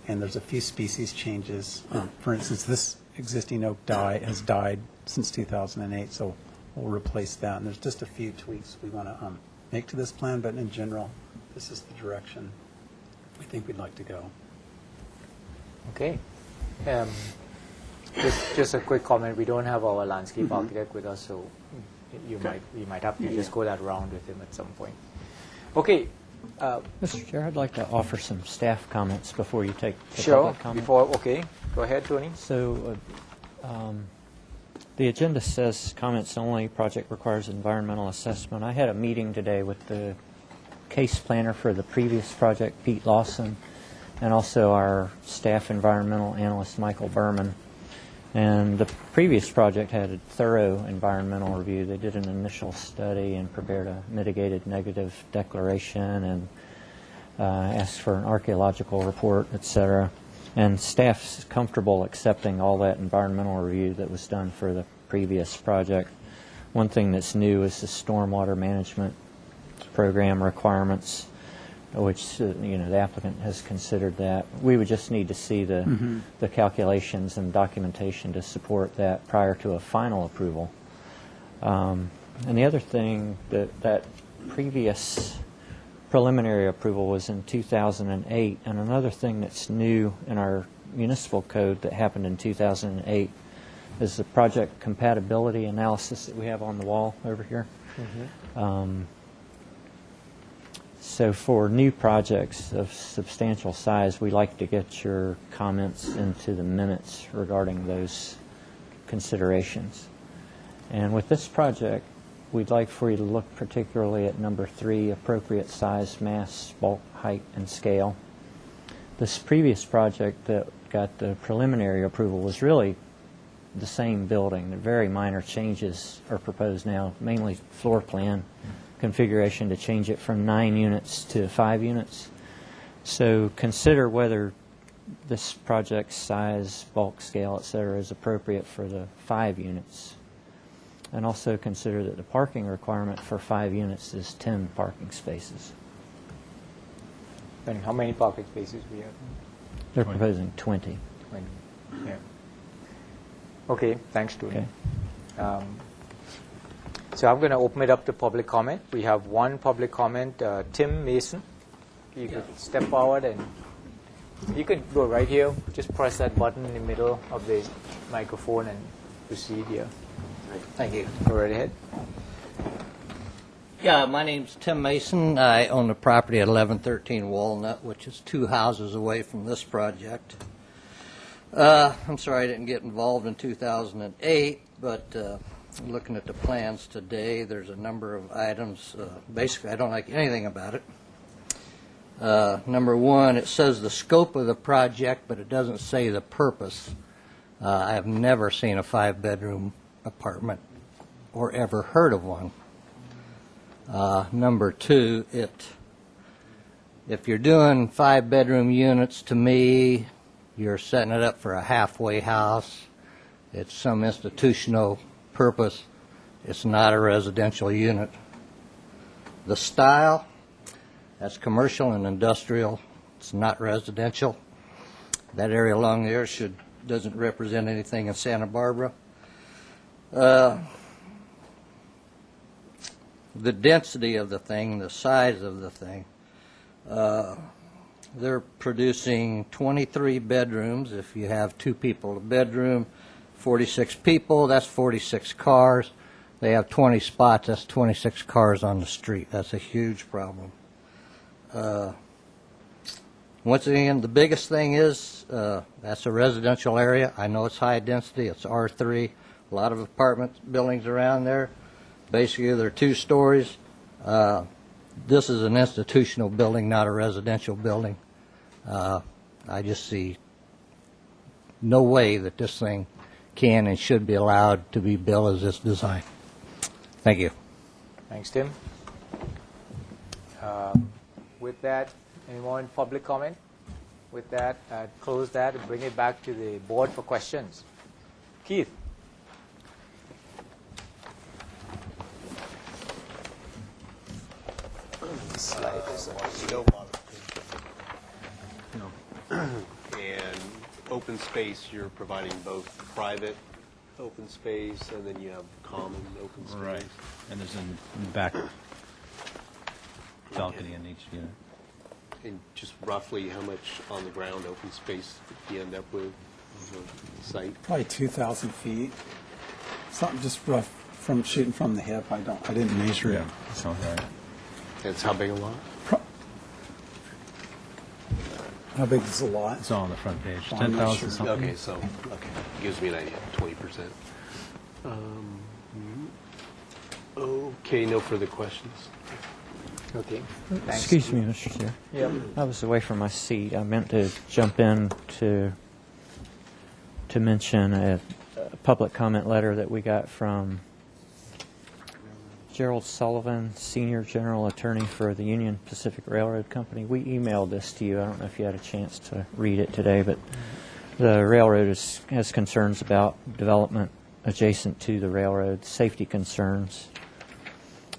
Speaker 10: and there's a few species changes. For instance, this existing oak has died since 2008, so we'll replace that. And there's just a few tweaks we want to make to this plan, but in general, this is the direction we think we'd like to go.
Speaker 2: Okay. Just a quick comment. We don't have our landscape architect with us, so we might have to just go that round with him at some point. Okay.
Speaker 1: Mr. Chair, I'd like to offer some staff comments before you take the
Speaker 2: Sure.
Speaker 1: public comment.
Speaker 2: Okay. Go ahead, Tony.
Speaker 1: So the agenda says comments only, project requires environmental assessment. I had a meeting today with the case planner for the previous project, Pete Lawson, and also our staff environmental analyst, Michael Berman. And the previous project had a thorough environmental review. They did an initial study and prepared a mitigated negative declaration and asked for an archaeological report, et cetera. And staff's comfortable accepting all that environmental review that was done for the previous project. One thing that's new is the stormwater management program requirements, which the applicant has considered that. We would just need to see the calculations and documentation to support that prior to a final approval. And the other thing, that previous preliminary approval was in 2008, and another thing that's new in our municipal code that happened in 2008 is the project compatibility analysis that we have on the wall over here. So for new projects of substantial size, we like to get your comments into the minutes regarding those considerations. And with this project, we'd like for you to look particularly at number 3, appropriate size, mass, bulk, height, and scale. This previous project that got the preliminary approval was really the same building. The very minor changes are proposed now, mainly floor plan configuration to change it from 9 units to 5 units. So consider whether this project's size, bulk, scale, et cetera, is appropriate for the 5 units. And also consider that the parking requirement for 5 units is 10 parking spaces.
Speaker 2: And how many parking spaces we have?
Speaker 1: They're proposing 20.
Speaker 2: 20. Yeah. Okay, thanks, Tony.
Speaker 1: Okay.
Speaker 2: So I'm going to open it up to public comment. We have one public comment, Tim Mason. You could step forward and you could go right here. Just press that button in the middle of the microphone and proceed here.
Speaker 11: Thank you.
Speaker 2: Go right ahead.
Speaker 11: Yeah, my name's Tim Mason. I own the property at 1113 Walnut, which is 2 houses away from this project. I'm sorry I didn't get involved in 2008, but looking at the plans today, there's a number of items. Basically, I don't like anything about it. Number 1, it says the scope of the project, but it doesn't say the purpose. I have never seen a 5-bedroom apartment or ever heard of one. Number 2, if you're doing 5-bedroom units, to me, you're setting it up for a halfway house. It's some institutional purpose. It's not a residential unit. The style, that's commercial and industrial. It's not residential. That area along there doesn't represent anything in Santa Barbara. The density of the thing, the size of the thing, they're producing 23 bedrooms. If you have 2 people in a bedroom, 46 people, that's 46 cars. They have 20 spots, that's 26 cars on the street. That's a huge problem. Once again, the biggest thing is that's a residential area. I know it's high density, it's R3, a lot of apartment buildings around there. Basically, they're 2 stories. This is an institutional building, not a residential building. I just see no way that this thing can and should be allowed to be built as it's designed. Thank you.
Speaker 2: Thanks, Tim. With that, any more in public comment? With that, close that and bring it back to the board for questions. Keith.
Speaker 12: And open space, you're providing both private open space and then you have common open space.
Speaker 9: Right. And there's in the back balcony in each unit.
Speaker 12: And just roughly how much on the ground open space do you end up with on the site?
Speaker 10: Probably 2,000 feet. Something just rough from shooting from the hip. I didn't measure it.
Speaker 9: That sounds right.
Speaker 12: That's how big a lot?
Speaker 10: How big is the lot?
Speaker 9: It's all on the front page.
Speaker 10: I'm not
Speaker 9: 10,000
Speaker 10: sure.
Speaker 9: something.
Speaker 12: Okay, so, gives me an idea, 20%. Okay, no further questions.
Speaker 2: Okay. Thanks.
Speaker 1: Excuse me, Mr. Chair.
Speaker 2: Yep.
Speaker 1: I was away from my seat. I meant to jump in to mention a public comment letter that we got from Gerald Sullivan, Senior General Attorney for the Union Pacific Railroad Company. We emailed this to you. I don't know if you had a chance to read it today, but the railroad has concerns about development adjacent to the railroad, safety concerns,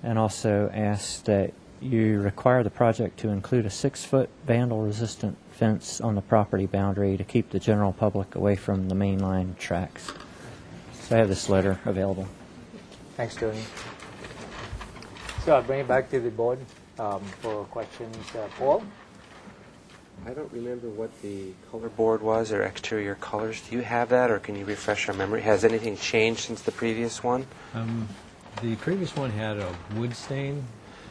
Speaker 1: and also asks that you require the project to include a 6-foot vandal-resistant fence on the property boundary to keep the general public away from the main line tracks. So I have this letter available.
Speaker 2: Thanks, Tony. So I'll bring it back to the board for questions. Paul?
Speaker 7: I don't remember what the color board was or exterior colors. Do you have that, or can you refresh our memory? Has anything changed since the previous one?
Speaker 9: The previous one had a wood stain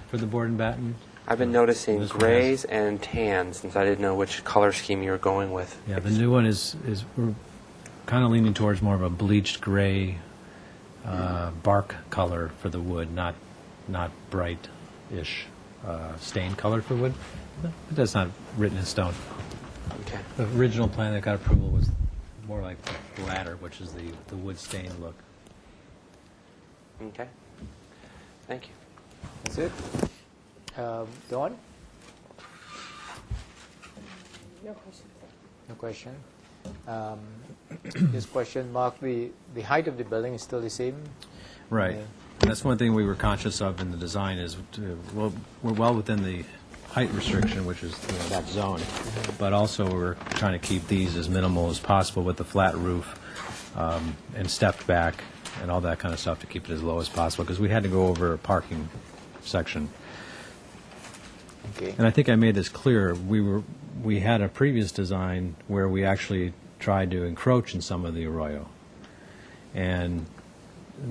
Speaker 9: for the board and batten.
Speaker 7: I've been noticing
Speaker 9: This one
Speaker 7: grays and tans, since I didn't know which color scheme you were going with.
Speaker 9: Yeah, the new one is we're kind of leaning towards more of a bleached gray bark color for the wood, not bright-ish stain color for wood. That's not written in stone.
Speaker 7: Okay.
Speaker 9: The original plan that got approval was more like the latter, which is the wood stain look.
Speaker 7: Okay. Thank you.
Speaker 2: That's it. Dawn?
Speaker 6: No question.
Speaker 2: No question. This question, Mark, the height of the building is still the same?
Speaker 9: Right.
Speaker 2: Yeah.
Speaker 9: That's one thing we were conscious of in the design is we're well within the height restriction, which is that zone, but also we're trying to keep these as minimal as possible with the flat roof and stepped back and all that kind of stuff to keep it as low as possible because we had to go over a parking section.
Speaker 2: Okay.
Speaker 9: And I think I made this clear. We had a previous design where we actually tried to encroach in some of the arroyo, and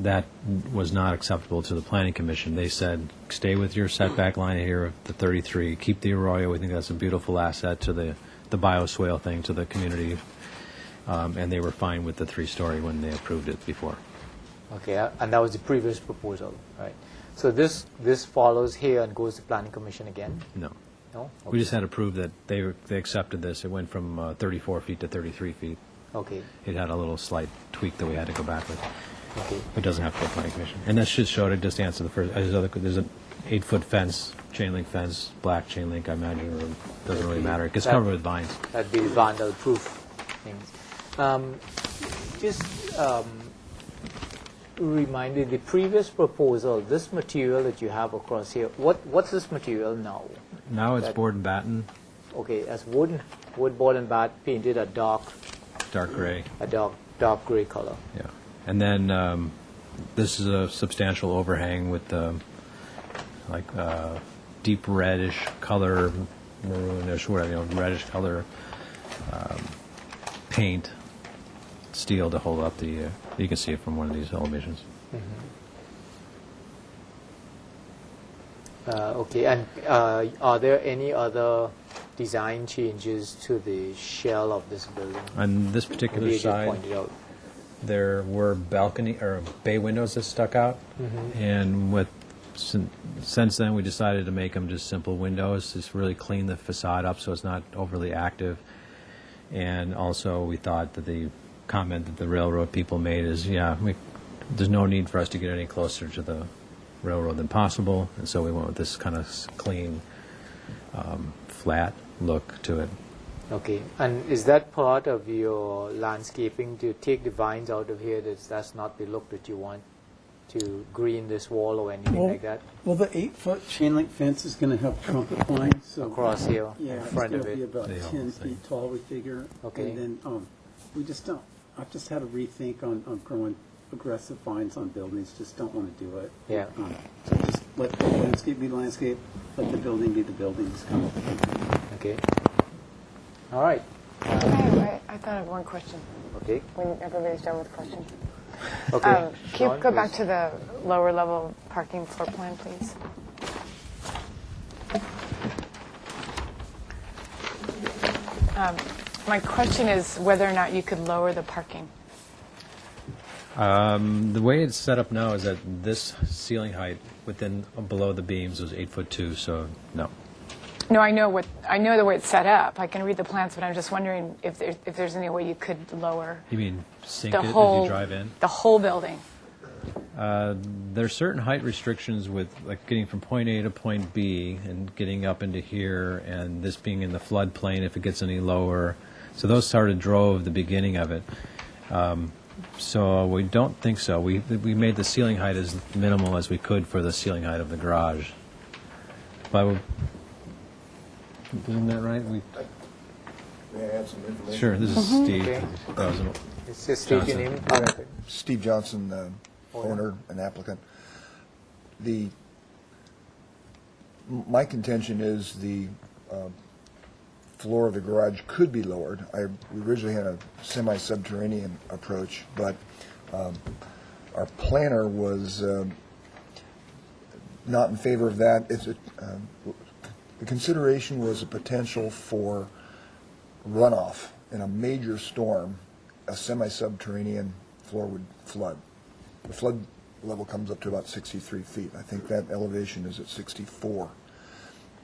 Speaker 9: that was not acceptable to the Planning Commission. They said, stay with your setback line here of the 33, keep the arroyo. We think that's a beautiful asset to the bioswale thing, to the community. And they were fine with the 3-story when they approved it before.
Speaker 2: Okay, and that was the previous proposal, right? So this follows here and goes to Planning Commission again?
Speaker 9: No.
Speaker 2: No?
Speaker 9: We just had to prove that they accepted this. It went from 34 feet to 33 feet.
Speaker 2: Okay,
Speaker 9: It had a little slight tweak that we had to go back with.
Speaker 2: okay.
Speaker 9: It doesn't have to go to Planning Commission. And that's just showed it, just to answer the first, there's an 8-foot fence, chain link fence, black chain link, I imagine, or it doesn't really matter. It gets
Speaker 2: That-
Speaker 9: covered with vines.
Speaker 2: That'd be vandal-proof things. Just reminded, the previous proposal, this material that you have across here, what's this material now?
Speaker 9: Now it's
Speaker 2: That-
Speaker 9: board and batten,
Speaker 2: Okay, as wood board and bat painted a dark
Speaker 9: dark
Speaker 2: gray color.
Speaker 9: yeah. And then this is a substantial overhang with deep reddish color, maroonish, whatever, reddish color paint, steel to hold up the. You can see it from one of these elevations.
Speaker 2: Okay, and are there any other design changes to the shell of this building?
Speaker 9: On this particular
Speaker 2: Maybe you just
Speaker 9: side,
Speaker 2: pointed out.
Speaker 9: there were balcony or bay windows that stuck out, and since then we decided to make them just simple windows, just really clean the facade up so it's not overly active. And also we thought that the comment that the railroad people made is, there's no need for us to get any closer to the railroad than possible, and so we went with this kind of clean, flat look to it.
Speaker 2: Okay, and is that part of your landscaping to take the vines out of here? That's not the look that you want to green this wall or anything like that?
Speaker 10: Well, the 8-foot chain link fence is going to have trumpet vines. So
Speaker 2: Across here,
Speaker 10: yeah,
Speaker 2: in
Speaker 10: it's
Speaker 2: front
Speaker 10: going
Speaker 2: of
Speaker 10: to be
Speaker 2: it.
Speaker 10: about
Speaker 9: They all
Speaker 10: 10
Speaker 9: the same.
Speaker 10: feet tall, we figure.
Speaker 2: Okay.
Speaker 10: And then we just don't. I've just had a rethink on growing aggressive vines on buildings. Just don't want to do it.
Speaker 2: Yeah.
Speaker 10: So just let the landscape be the landscape. Let the building be the building. Just kind of
Speaker 2: Okay. All right.
Speaker 6: I thought of one question
Speaker 2: Okay.
Speaker 6: when everybody's done with questions.
Speaker 2: Okay.
Speaker 6: Can you
Speaker 2: Sean,
Speaker 6: go back
Speaker 2: please.
Speaker 6: to the lower level parking floor plan, please? My question is whether or not you could lower the parking.
Speaker 9: The way it's set up now is that this ceiling height below the beams was 8'2", so no.
Speaker 6: No, I know the way it's set up. I can read the plans, but I'm just wondering if there's any way you could lower
Speaker 9: You mean sink
Speaker 6: the
Speaker 9: it as
Speaker 6: whole
Speaker 9: you drive in?
Speaker 6: the whole building.
Speaker 9: There's certain height restrictions with like getting from point A to point B and getting up into here, and this being in the floodplain if it gets any lower. So those sort of drove the beginning of it. So we don't think so. We made the ceiling height as minimal as we could for the ceiling height of the garage. But isn't that right?
Speaker 13: May I add some information?
Speaker 9: Sure. This is Steve.
Speaker 2: Okay.
Speaker 9: Rosen.
Speaker 2: It's just state your name for the record.
Speaker 13: Steve Johnson, owner and applicant. My contention is the floor of the garage could be lowered. We originally had a semi-subterranean approach, but our planner was not in favor of that. The consideration was a potential for runoff in a major storm. A semi-subterranean floor would flood. The flood level comes up to about 63 feet. I think that elevation is at 64.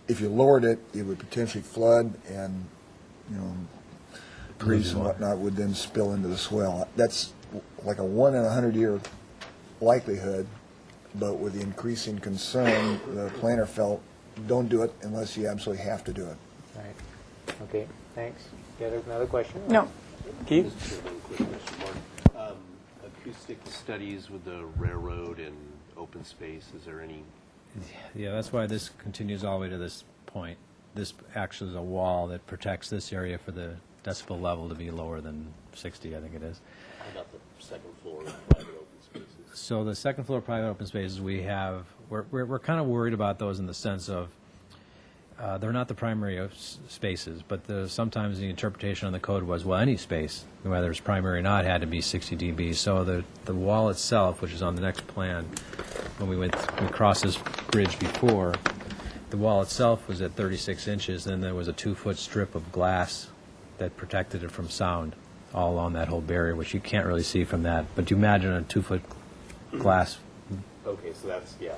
Speaker 13: If you lowered it, it would potentially flood, and grease and whatnot would then spill into the swell. That's like a 1 in 100-year likelihood, but with the increasing concern, the planner felt, don't do it unless you absolutely have to do it.
Speaker 2: Right. Okay, thanks. You have another question?
Speaker 6: No.
Speaker 2: Keith?
Speaker 12: Just one quick question, Mark. Acoustic studies with the railroad and open space, is there any?
Speaker 9: Yeah, that's why this continues all the way to this point. This actually is a wall that protects this area for the decibel level to be lower than 60, I think it is.
Speaker 12: How about the second floor private open spaces?
Speaker 9: So the second floor private open spaces we're kind of worried about those in the sense of they're not the primary spaces, but sometimes the interpretation on the code was, well, any space, whether it's primary or not, had to be 60 dB. So the wall itself, which is on the next plan, when we crossed this bridge before, the wall itself was at 36 inches, and there was a 2-foot strip of glass that protected it from sound all along that whole barrier, which you can't really see from that. But you imagine a 2-foot glass.
Speaker 12: Okay, so that's what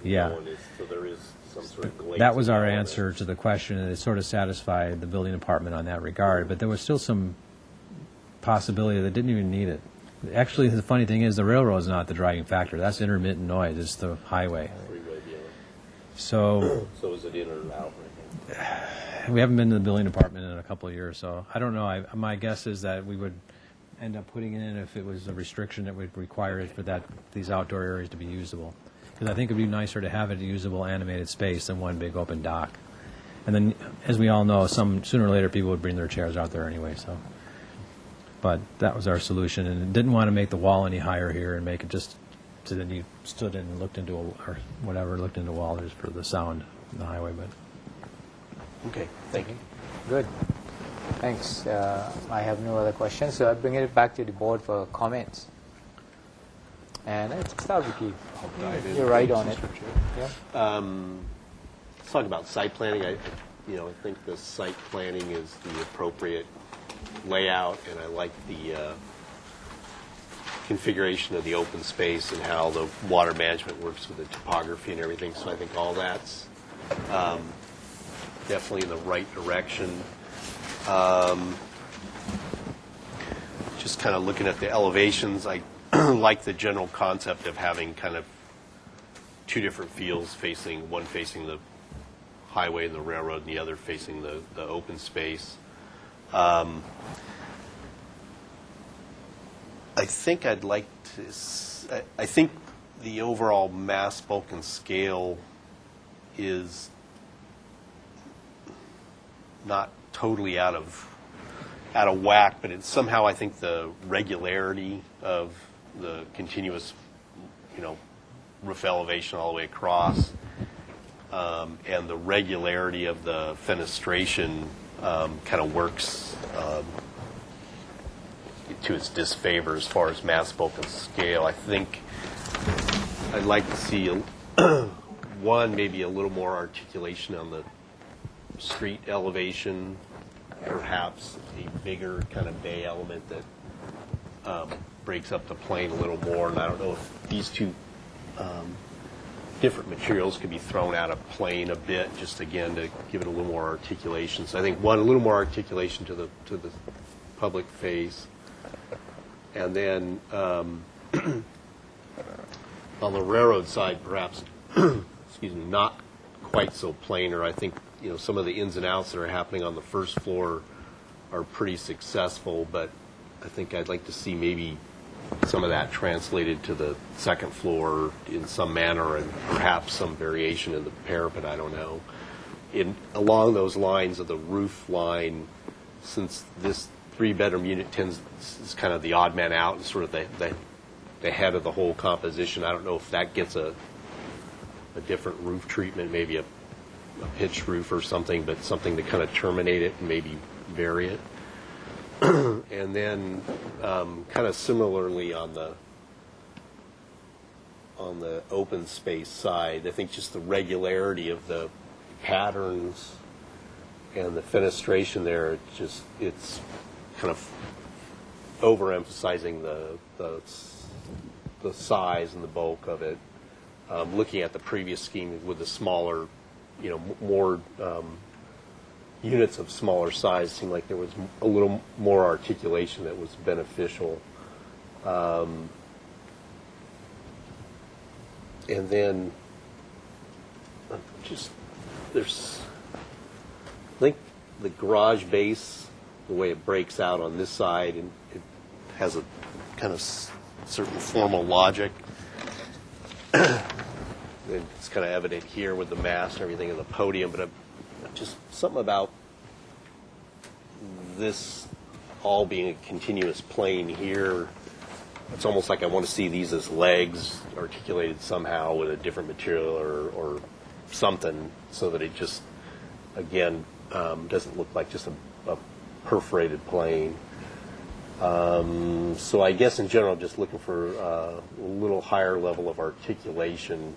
Speaker 12: I'm going is, so there is some sort of glaze.
Speaker 9: That was our answer to the question, and it sort of satisfied the building department on that regard. But there was still some possibility that didn't even need it. Actually, the funny thing is the railroad is not the driving factor. That's intermittent noise. It's the highway.
Speaker 12: Freeway dealer.
Speaker 9: So
Speaker 12: is it in or out right now?
Speaker 9: we haven't been to the building department in a couple of years, so I don't know. My guess is that we would end up putting it in if it was a restriction that would require it for these outdoor areas to be usable. Because I think it would be nicer to have it a usable animated space than one big open dock. And then, as we all know, sooner or later people would bring their chairs out there anyway. So, but that was our solution, and didn't want to make the wall any higher here and make it just so then you stood in and looked into looked into a wall just for the sound in the highway. But
Speaker 12: Okay, thank you.
Speaker 2: Good. Thanks. I have no other questions, so I'll bring it back to the board for comments. And let's start with Keith. You're right on it. Yeah.
Speaker 12: Let's talk about site planning. I think the site planning is the appropriate layout, and I like the configuration of the open space and how the water management works with the topography and everything. So I think all that's definitely in the right direction. Just kind of looking at the elevations, I like the general concept of having kind of two different fields one facing the highway and the railroad, and the other facing the open space. I think I'd like to. I think the overall mass, bulk, and scale is not totally out of whack, but it's somehow, I think, the regularity of the continuous, roof elevation all the way across, and the regularity of the fenestration kind of works to its disfavor as far as mass, bulk, and scale. I think I'd like to see maybe a little more articulation on the street elevation, perhaps a bigger kind of bay element that breaks up the plane a little more. And I don't know if these two different materials could be thrown out of plane a bit, just again to give it a little more articulation. So I think one, a little more articulation to the public face, and then on the railroad side, perhaps, excuse me, not quite so planar. I think some of the ins and outs that are happening on the first floor are pretty successful, but I think I'd like to see maybe some of that translated to the second floor in some manner, and perhaps some variation in the parapet. I don't know. Along those lines of the roof line, since this 3-bedroom unit is kind of the odd man out and sort of the head of the whole composition. I don't know if that gets a different roof treatment, maybe a pitched roof or something, but something to kind of terminate it and maybe vary it. And then kind of similarly on the open space side, I think just the regularity of the patterns and the fenestration there, it's kind of overemphasizing the size and the bulk of it. Looking at the previous scheme with the smaller, more units of smaller size, seemed like there was a little more articulation that was beneficial. And then there's, I think the garage base, the way it breaks out on this side, and it has a kind of certain formal logic. It's kind of evident here with the mast and everything in the podium, but just something about this all being a continuous plane here. It's almost like I want to see these as legs articulated somehow with a different material or something, so that it just, again, doesn't look like just a perforated plane. So I guess in general, just looking for a little higher level of articulation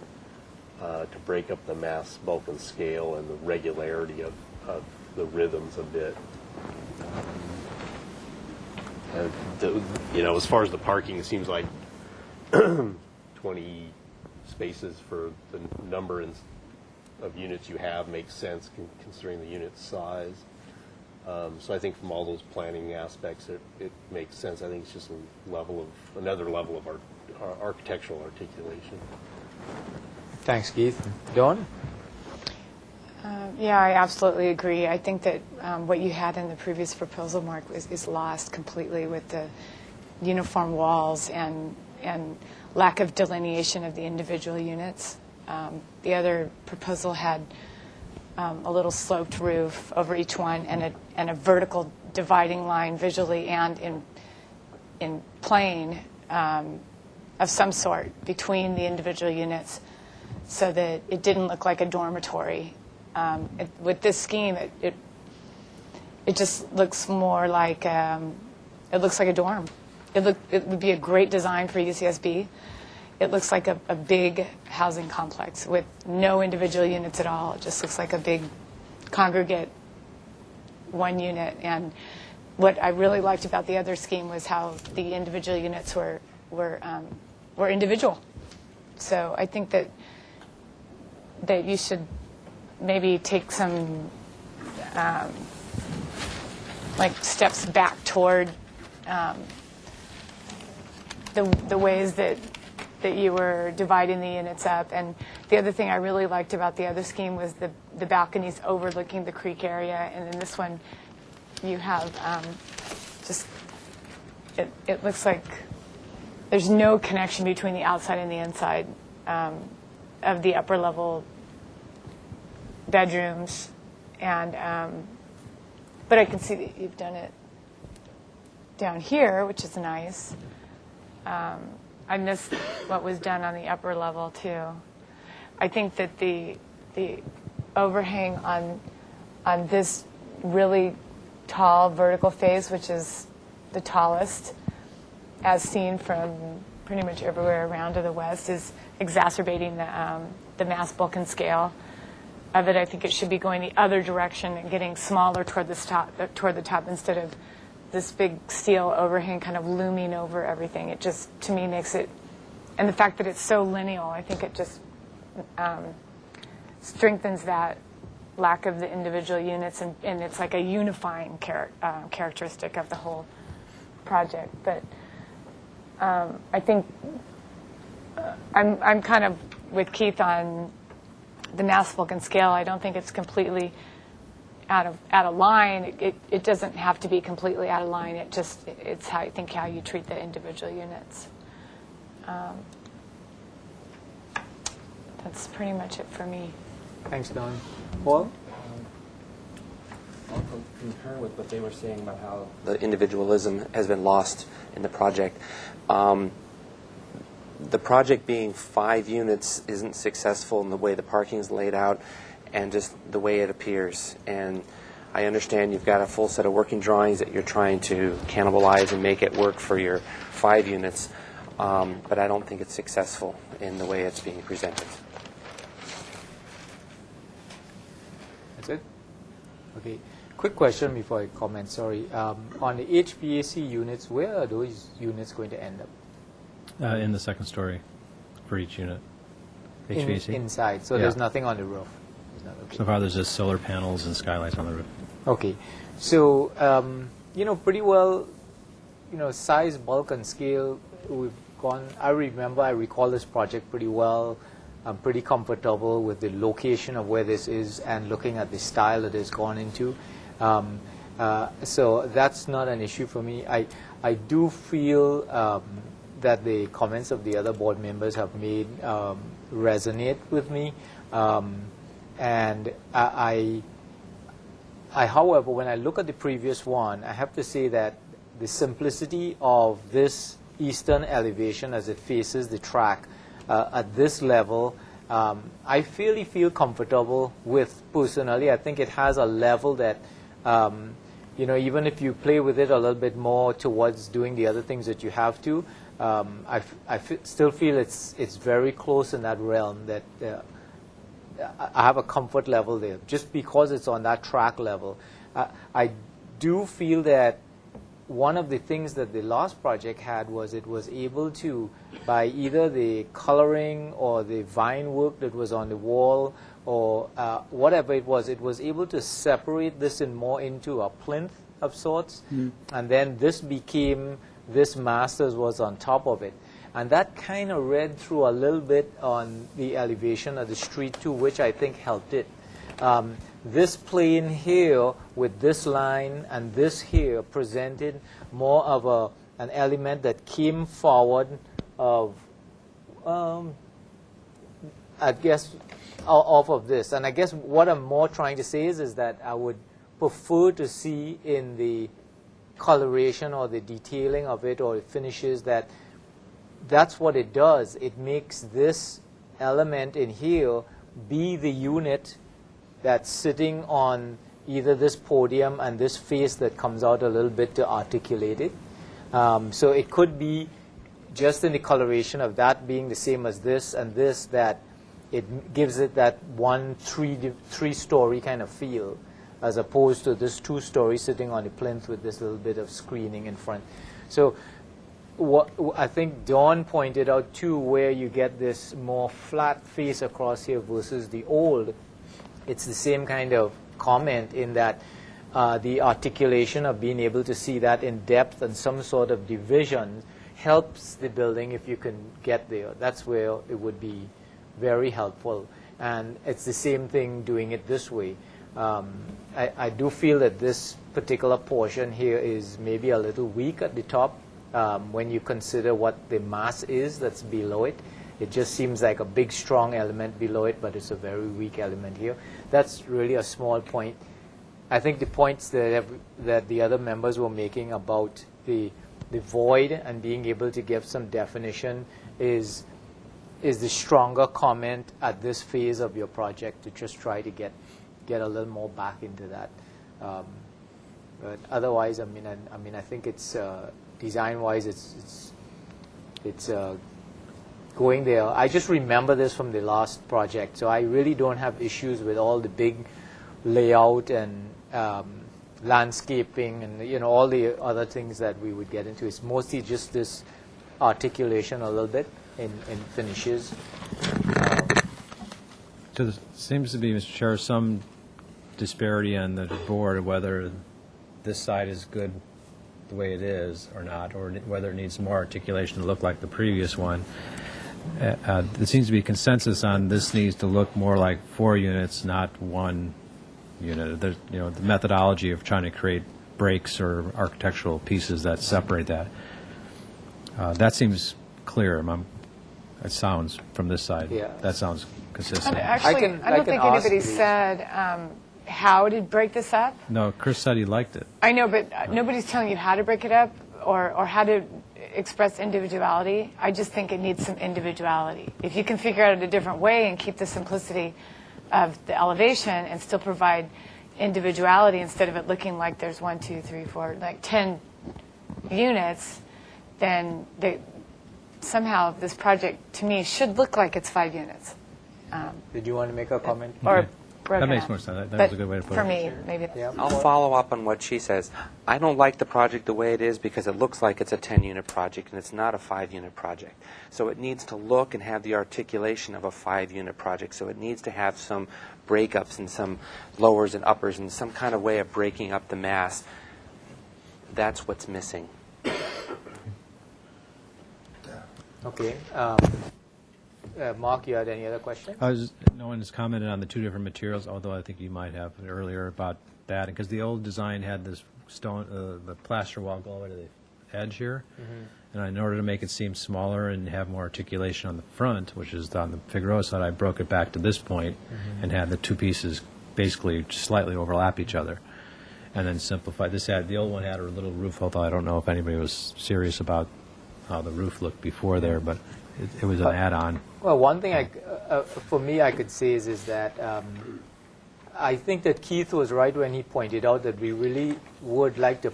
Speaker 12: to break up the mass, bulk, and scale, and the regularity of the rhythms a bit. As far as the parking, it seems like 20 spaces for the number of units you have makes sense considering the unit size. So I think from all those planning aspects, it makes sense. I think it's just another level of our architectural articulation.
Speaker 2: Thanks, Keith. Dawn?
Speaker 6: Yeah, I absolutely agree. I think that what you had in the previous proposal, Mark, is lost completely with the uniform walls and lack of delineation of the individual units. The other proposal had a little sloped roof over each one and a vertical dividing line visually and in plane of some sort between the individual units, so that it didn't look like a dormitory. With this scheme, it just looks more like it looks like a dorm. It would be a great design for UCSB. It looks like a big housing complex with no individual units at all. It just looks like a big congregate, one unit. And what I really liked about the other scheme was how the individual units were individual. So I think that you should maybe take some steps back toward the ways that you were dividing the units up. And the other thing I really liked about the other scheme was the balconies overlooking the creek area. And in this one, you have it looks like there's no connection between the outside and the inside of the upper level bedrooms. And but I can see that you've done it down here, which is nice. I missed what was done on the upper level too. I think that the overhang on this really tall vertical face, which is the tallest, as seen from pretty much everywhere around to the west, is exacerbating the mass, bulk, and scale of it. I think it should be going the other direction and getting smaller toward the top instead of this big steel overhang kind of looming over everything. It just, to me, makes it, and the fact that it's so lineal, I think it just strengthens that lack of the individual units, and it's like a unifying characteristic of the whole project. But I think I'm kind of with Keith on the mass, bulk, and scale. I don't think it's completely out of line. It doesn't have to be completely out of line. It's how I think how you treat the individual units. That's pretty much it for me.
Speaker 2: Thanks, Don. Paul?
Speaker 7: I'll concur with what they were saying about how the individualism has been lost in the project. The project being 5 units isn't successful in the way the parking is laid out and just the way it appears. And I understand you've got a full set of working drawings that you're trying to cannibalize and make it work for your 5 units, but I don't think it's successful in the way it's being presented.
Speaker 2: That's it? Okay. Quick question before I comment, sorry. On the HVAC units, where are those units going to end up?
Speaker 9: In the second story for each unit. HVAC.
Speaker 2: Inside, so
Speaker 9: Yeah.
Speaker 2: there's nothing on the roof? No, okay.
Speaker 9: So far, there's just solar panels and skylights on the roof.
Speaker 2: Okay. So, pretty well, size, bulk, and scale, we've gone, I recall this project pretty well. I'm pretty comfortable with the location of where this is and looking at the style that it's gone into. So that's not an issue for me. I do feel that the comments of the other board members have made resonate with me. And however, when I look at the previous one, I have to say that the simplicity of this eastern elevation as it faces the track at this level, I really feel comfortable with personally. I think it has a level that, even if you play with it a little bit more towards doing the other things that you have to, still feel it's very close in that realm that I have a comfort level there, just because it's on that track level. I do feel that one of the things that the last project had was it was able to, by either the coloring or the vine work that was on the wall or whatever it was able to separate this more into a plinth of sorts. And then this masters was on top of it. And that kind of read through a little bit on the elevation of the street too, which I think helped it. This plane here with this line and this here presented more of an element that came forward of, I guess, off of this. And I guess what I'm more trying to say is that I would prefer to see in the coloration or the detailing of it or the finishes that's what it does. It makes this element in here be the unit that's sitting on either this podium and this face that comes out a little bit to articulate it. So it could be just in the coloration of that being the same as this and this, that it gives it that 3-story kind of feel, as opposed to this 2-story sitting on the plinth with this little bit of screening in front. So what I think Dawn pointed out too, where you get this more flat face across here versus the old, it's the same kind of comment in that the articulation of being able to see that in depth and some sort of division helps the building if you can get there. That's where it would be very helpful. And it's the same thing doing it this way. I do feel that this particular portion here is maybe a little weak at the top when you consider what the mass is that's below it. It just seems like a big, strong element below it, but it's a very weak element here. That's really a small point. I think the points that the other members were making about the void and being able to give some definition is the stronger comment at this phase of your project, to just try to get a little more back into that. But otherwise, I mean, I think it's design-wise, it's going there. I just remember this from the last project, so I really don't have issues with all the big layout and landscaping and all the other things that we would get into. It's mostly just this articulation a little bit in finishes.
Speaker 9: So there seems to be, Mr. Chair, some disparity on the board whether this side is good the way it is or not, or whether it needs more articulation to look like the previous one. There seems to be consensus on this needs to look more like 4 units, not 1 unit. There's, the methodology of trying to create breaks or architectural pieces that separate that. That seems clear. It sounds from this side.
Speaker 2: Yeah.
Speaker 9: That sounds consistent.
Speaker 6: Actually, I don't think anybody said how to break this up.
Speaker 9: No, Chris said he liked it.
Speaker 6: I know, but nobody's telling you how to break it up or how to express individuality. I just think it needs some individuality. If you can figure out a different way and keep the simplicity of the elevation and still provide individuality instead of it looking like there's 1, 2, 3, 4, like 10 units, then somehow this project, to me, should look like it's 5 units.
Speaker 2: Did you want to make a comment?
Speaker 6: Or
Speaker 9: That makes more sense. That was a good way to put it.
Speaker 6: For me, maybe.
Speaker 7: I'll follow up on what she says. I don't like the project the way it is because it looks like it's a 10-unit project and it's not a 5-unit project. So it needs to look and have the articulation of a 5-unit project. So it needs to have some breakups and some lowers and uppers and some kind of way of breaking up the mass. That's what's missing.
Speaker 2: Okay. Mark, you had any other questions?
Speaker 9: No one has commented on the 2 different materials, although I think you might have earlier about that. Because the old design had this stone, the plaster wall go all the way to the edge here. And in order to make it seem smaller and have more articulation on the front, which is on the Figueroa side, I broke it back to this point and had the 2 pieces basically slightly overlap each other. And then simplified. The old one had a little roof, although I don't know if anybody was serious about how the roof looked before there, but it was an add-on.
Speaker 2: Well, one thing for me I could say is that I think that Keith was right when he pointed out that we really would like to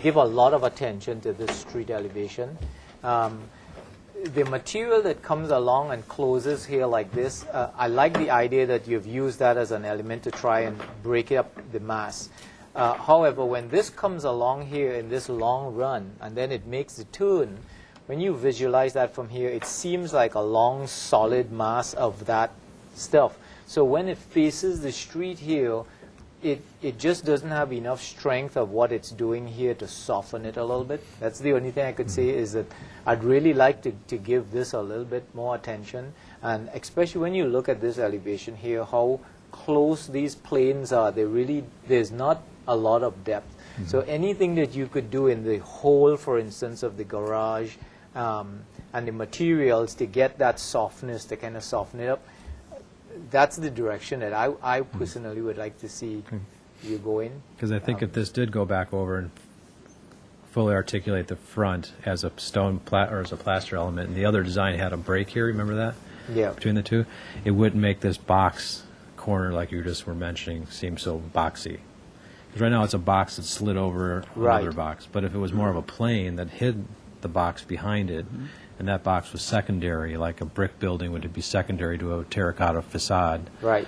Speaker 2: give a lot of attention to this street elevation. The material that comes along and closes here like this, I like the idea that you've used that as an element to try and break up the mass. However, when this comes along here in this long run and then it makes the turn, when you visualize that from here, it seems like a long, solid mass of that stuff. So when it faces the street here, it just doesn't have enough strength of what it's doing here to soften it a little bit. That's the only thing I could say is that I'd really like to give this a little bit more attention. And especially when you look at this elevation here, how close these planes are, there's not a lot of depth. So anything that you could do in the whole, for instance, of the garage, and the materials to get that softness, to kind of soften it up, that's the direction that I personally would like to see you go in.
Speaker 9: Because I think if this did go back over and fully articulate the front as a stone or as a plaster element, and the other design had a break here, remember that?
Speaker 2: Yeah.
Speaker 9: Between the two, it wouldn't make this box corner, like you just were mentioning, seem so boxy. Because right now it's a box that slid over another box. But if it was more of a plane that hid the box behind it, and that box was secondary, like a brick building would be secondary to a terracotta facade.
Speaker 2: Right.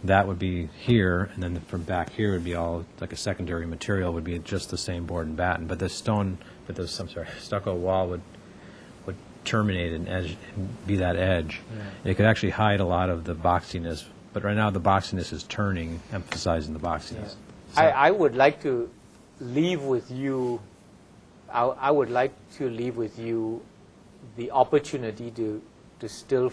Speaker 9: That would be here, and then from back here would be all like a secondary material would be just the same board and batten. But this stucco wall would terminate an edge, be that edge. Yeah. It could actually hide a lot of the boxiness. But right now the boxiness is turning, emphasizing the boxiness.
Speaker 2: Yeah. So I would like to leave with you. I would like to leave with you the opportunity to still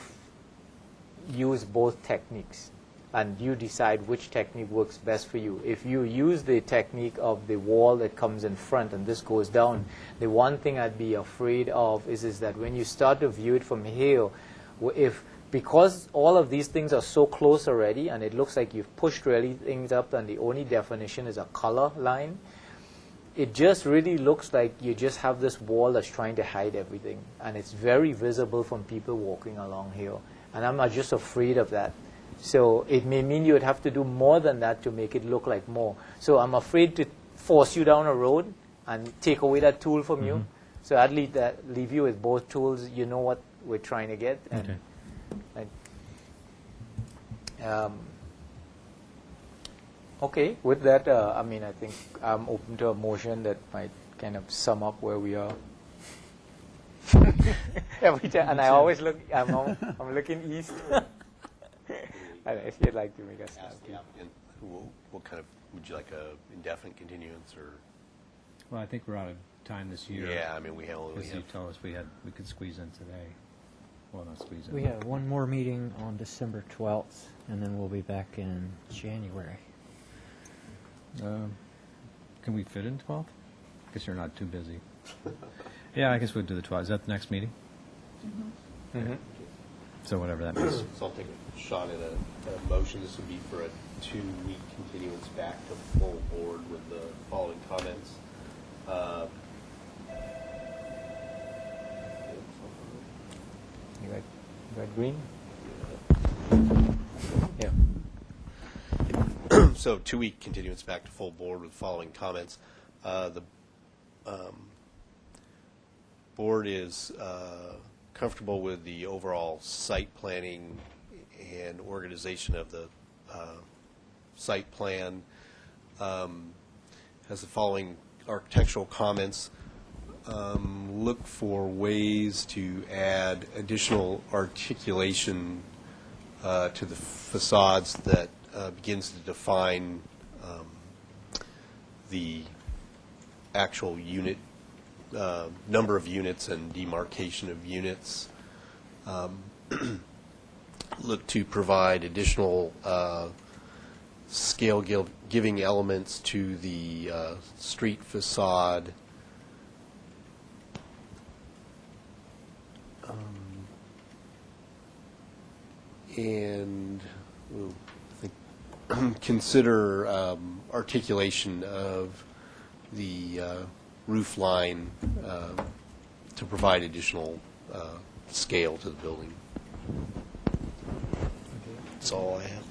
Speaker 2: use both techniques, and you decide which technique works best for you. If you use the technique of the wall that comes in front and this goes down, the one thing I'd be afraid of is that when you start to view it from here, because all of these things are so close already and it looks like you've pushed really things up and the only definition is a color line, it just really looks like you just have this wall that's trying to hide everything. And it's very visible from people walking along here. And I'm just afraid of that. So it may mean you would have to do more than that to make it look like more. So I'm afraid to force you down a road and take away that tool from you. So I'd leave you with both tools. You know what we're trying to get. And, Okay, with that, I mean, I think I'm open to a motion that might kind of sum up where we are. Every time, and I always look, I'm looking east. If you'd like to make a start.
Speaker 12: Ask the applicant, what kind of, would you like a indefinite continuance or?
Speaker 9: Well, I think we're out of time this year.
Speaker 12: Yeah, I mean, we only
Speaker 9: Because you
Speaker 12: have,
Speaker 9: told us we could squeeze in today. Well, not squeeze in.
Speaker 1: We have one more meeting on December 12th, and then we'll be back in January.
Speaker 9: Can we fit in 12? I guess you're not too busy. Yeah, I guess we'll do the 12th. Is that the next meeting?
Speaker 2: Mm-hmm.
Speaker 9: So whatever that means.
Speaker 12: so I'll take a shot at a motion. This would be for a 2-week continuance back to full board with the following comments.
Speaker 2: You got green? Yeah.
Speaker 12: So 2-week continuance back to full board with following comments. The board is comfortable with the overall site planning and organization of the site plan. Has the following architectural comments. Look for ways to add additional articulation to the facades that begins to define the actual unit, number of units and demarcation of units. Look to provide additional scale giving elements to the street facade. And I think consider articulation of the roof line to provide additional scale to the building. That's all I have.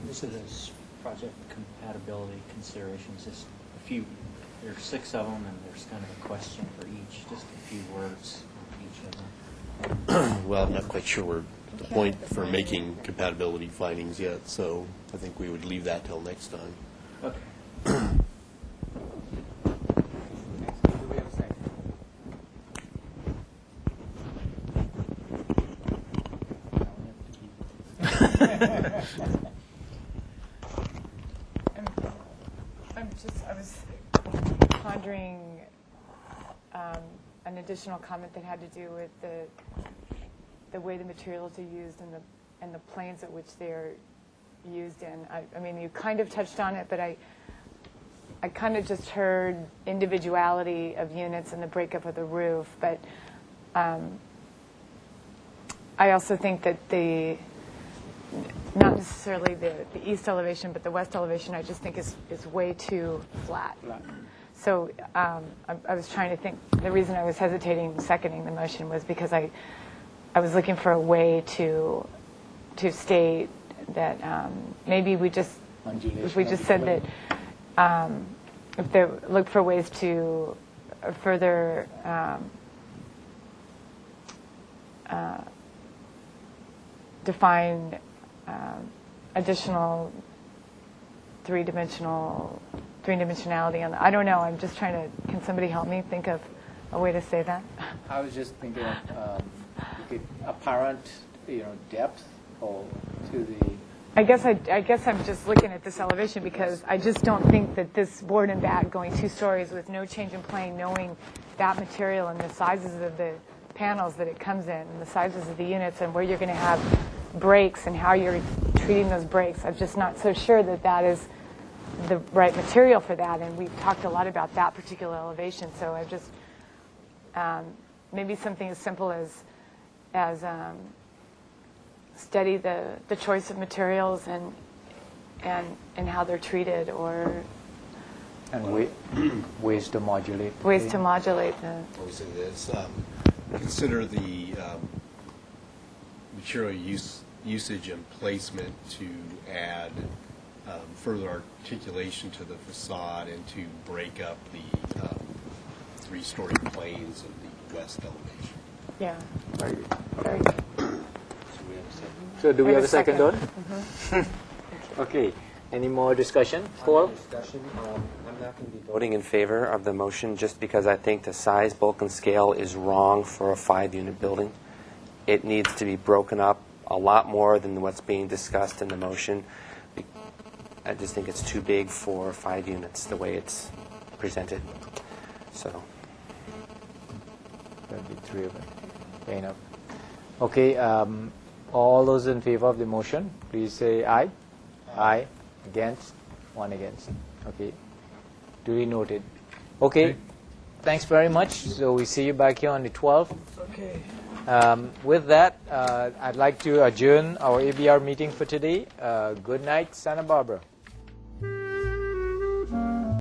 Speaker 1: This is project compatibility considerations. Just a few. There's 6 of them, and there's kind of a question for each. Just a few words on each of them.
Speaker 12: Well, I'm not quite sure we're at the point for making compatibility findings yet, so I think we would leave that till next time.
Speaker 2: Okay.
Speaker 6: I was pondering an additional comment that had to do with the way the materials are used and the planes at which they're used in. I mean, you kind of touched on it, but I kind of just heard individuality of units and the breakup of the roof. But I also think that not necessarily the east elevation, but the west elevation, I just think is way too flat. So I was trying to think, the reason I was hesitating seconding the motion was because I was looking for a way to state that maybe we just, if we just said that, if they look for ways to further define additional three-dimensionality on I don't know. I'm just trying to. Can somebody help me think of a way to say that?
Speaker 2: I was just thinking of apparent, depth or to the.
Speaker 6: I guess I'm just looking at this elevation because I just don't think that this board and back going 2 stories with no change in plane, knowing that material and the sizes of the panels that it comes in and the sizes of the units and where you're going to have breaks and how you're treating those breaks. I'm just not so sure that that is the right material for that. And we've talked a lot about that particular elevation. So I just maybe something as simple as study the choice of materials and how they're treated, or
Speaker 2: and ways to modulate.
Speaker 6: Ways to modulate the.
Speaker 12: What we say is consider the material usage and placement to add further articulation to the facade and to break up the 3-story planes of the west elevation.
Speaker 6: Yeah. Very good.
Speaker 12: So we have
Speaker 2: So do we
Speaker 6: Wait
Speaker 2: have
Speaker 6: a
Speaker 2: a second
Speaker 6: second.
Speaker 2: on? Okay. Any more discussion? Paul?
Speaker 7: I'm not going to be voting in favor of the motion just because I think the size, bulk, and scale is wrong for a 5-unit building. It needs to be broken up a lot more than what's being discussed in the motion. I just think it's too big for 5 units the way it's presented. So,
Speaker 2: There'll be 3 of them. Fair enough. Okay. All those in favor of the motion, please say aye. Aye. Against? 1 against. Okay. Duly noted. Okay. Thanks very much. So we see you back here on the 12th. Okay. With that, I'd like to adjourn our ABR meeting for today. Good night, Santa Barbara.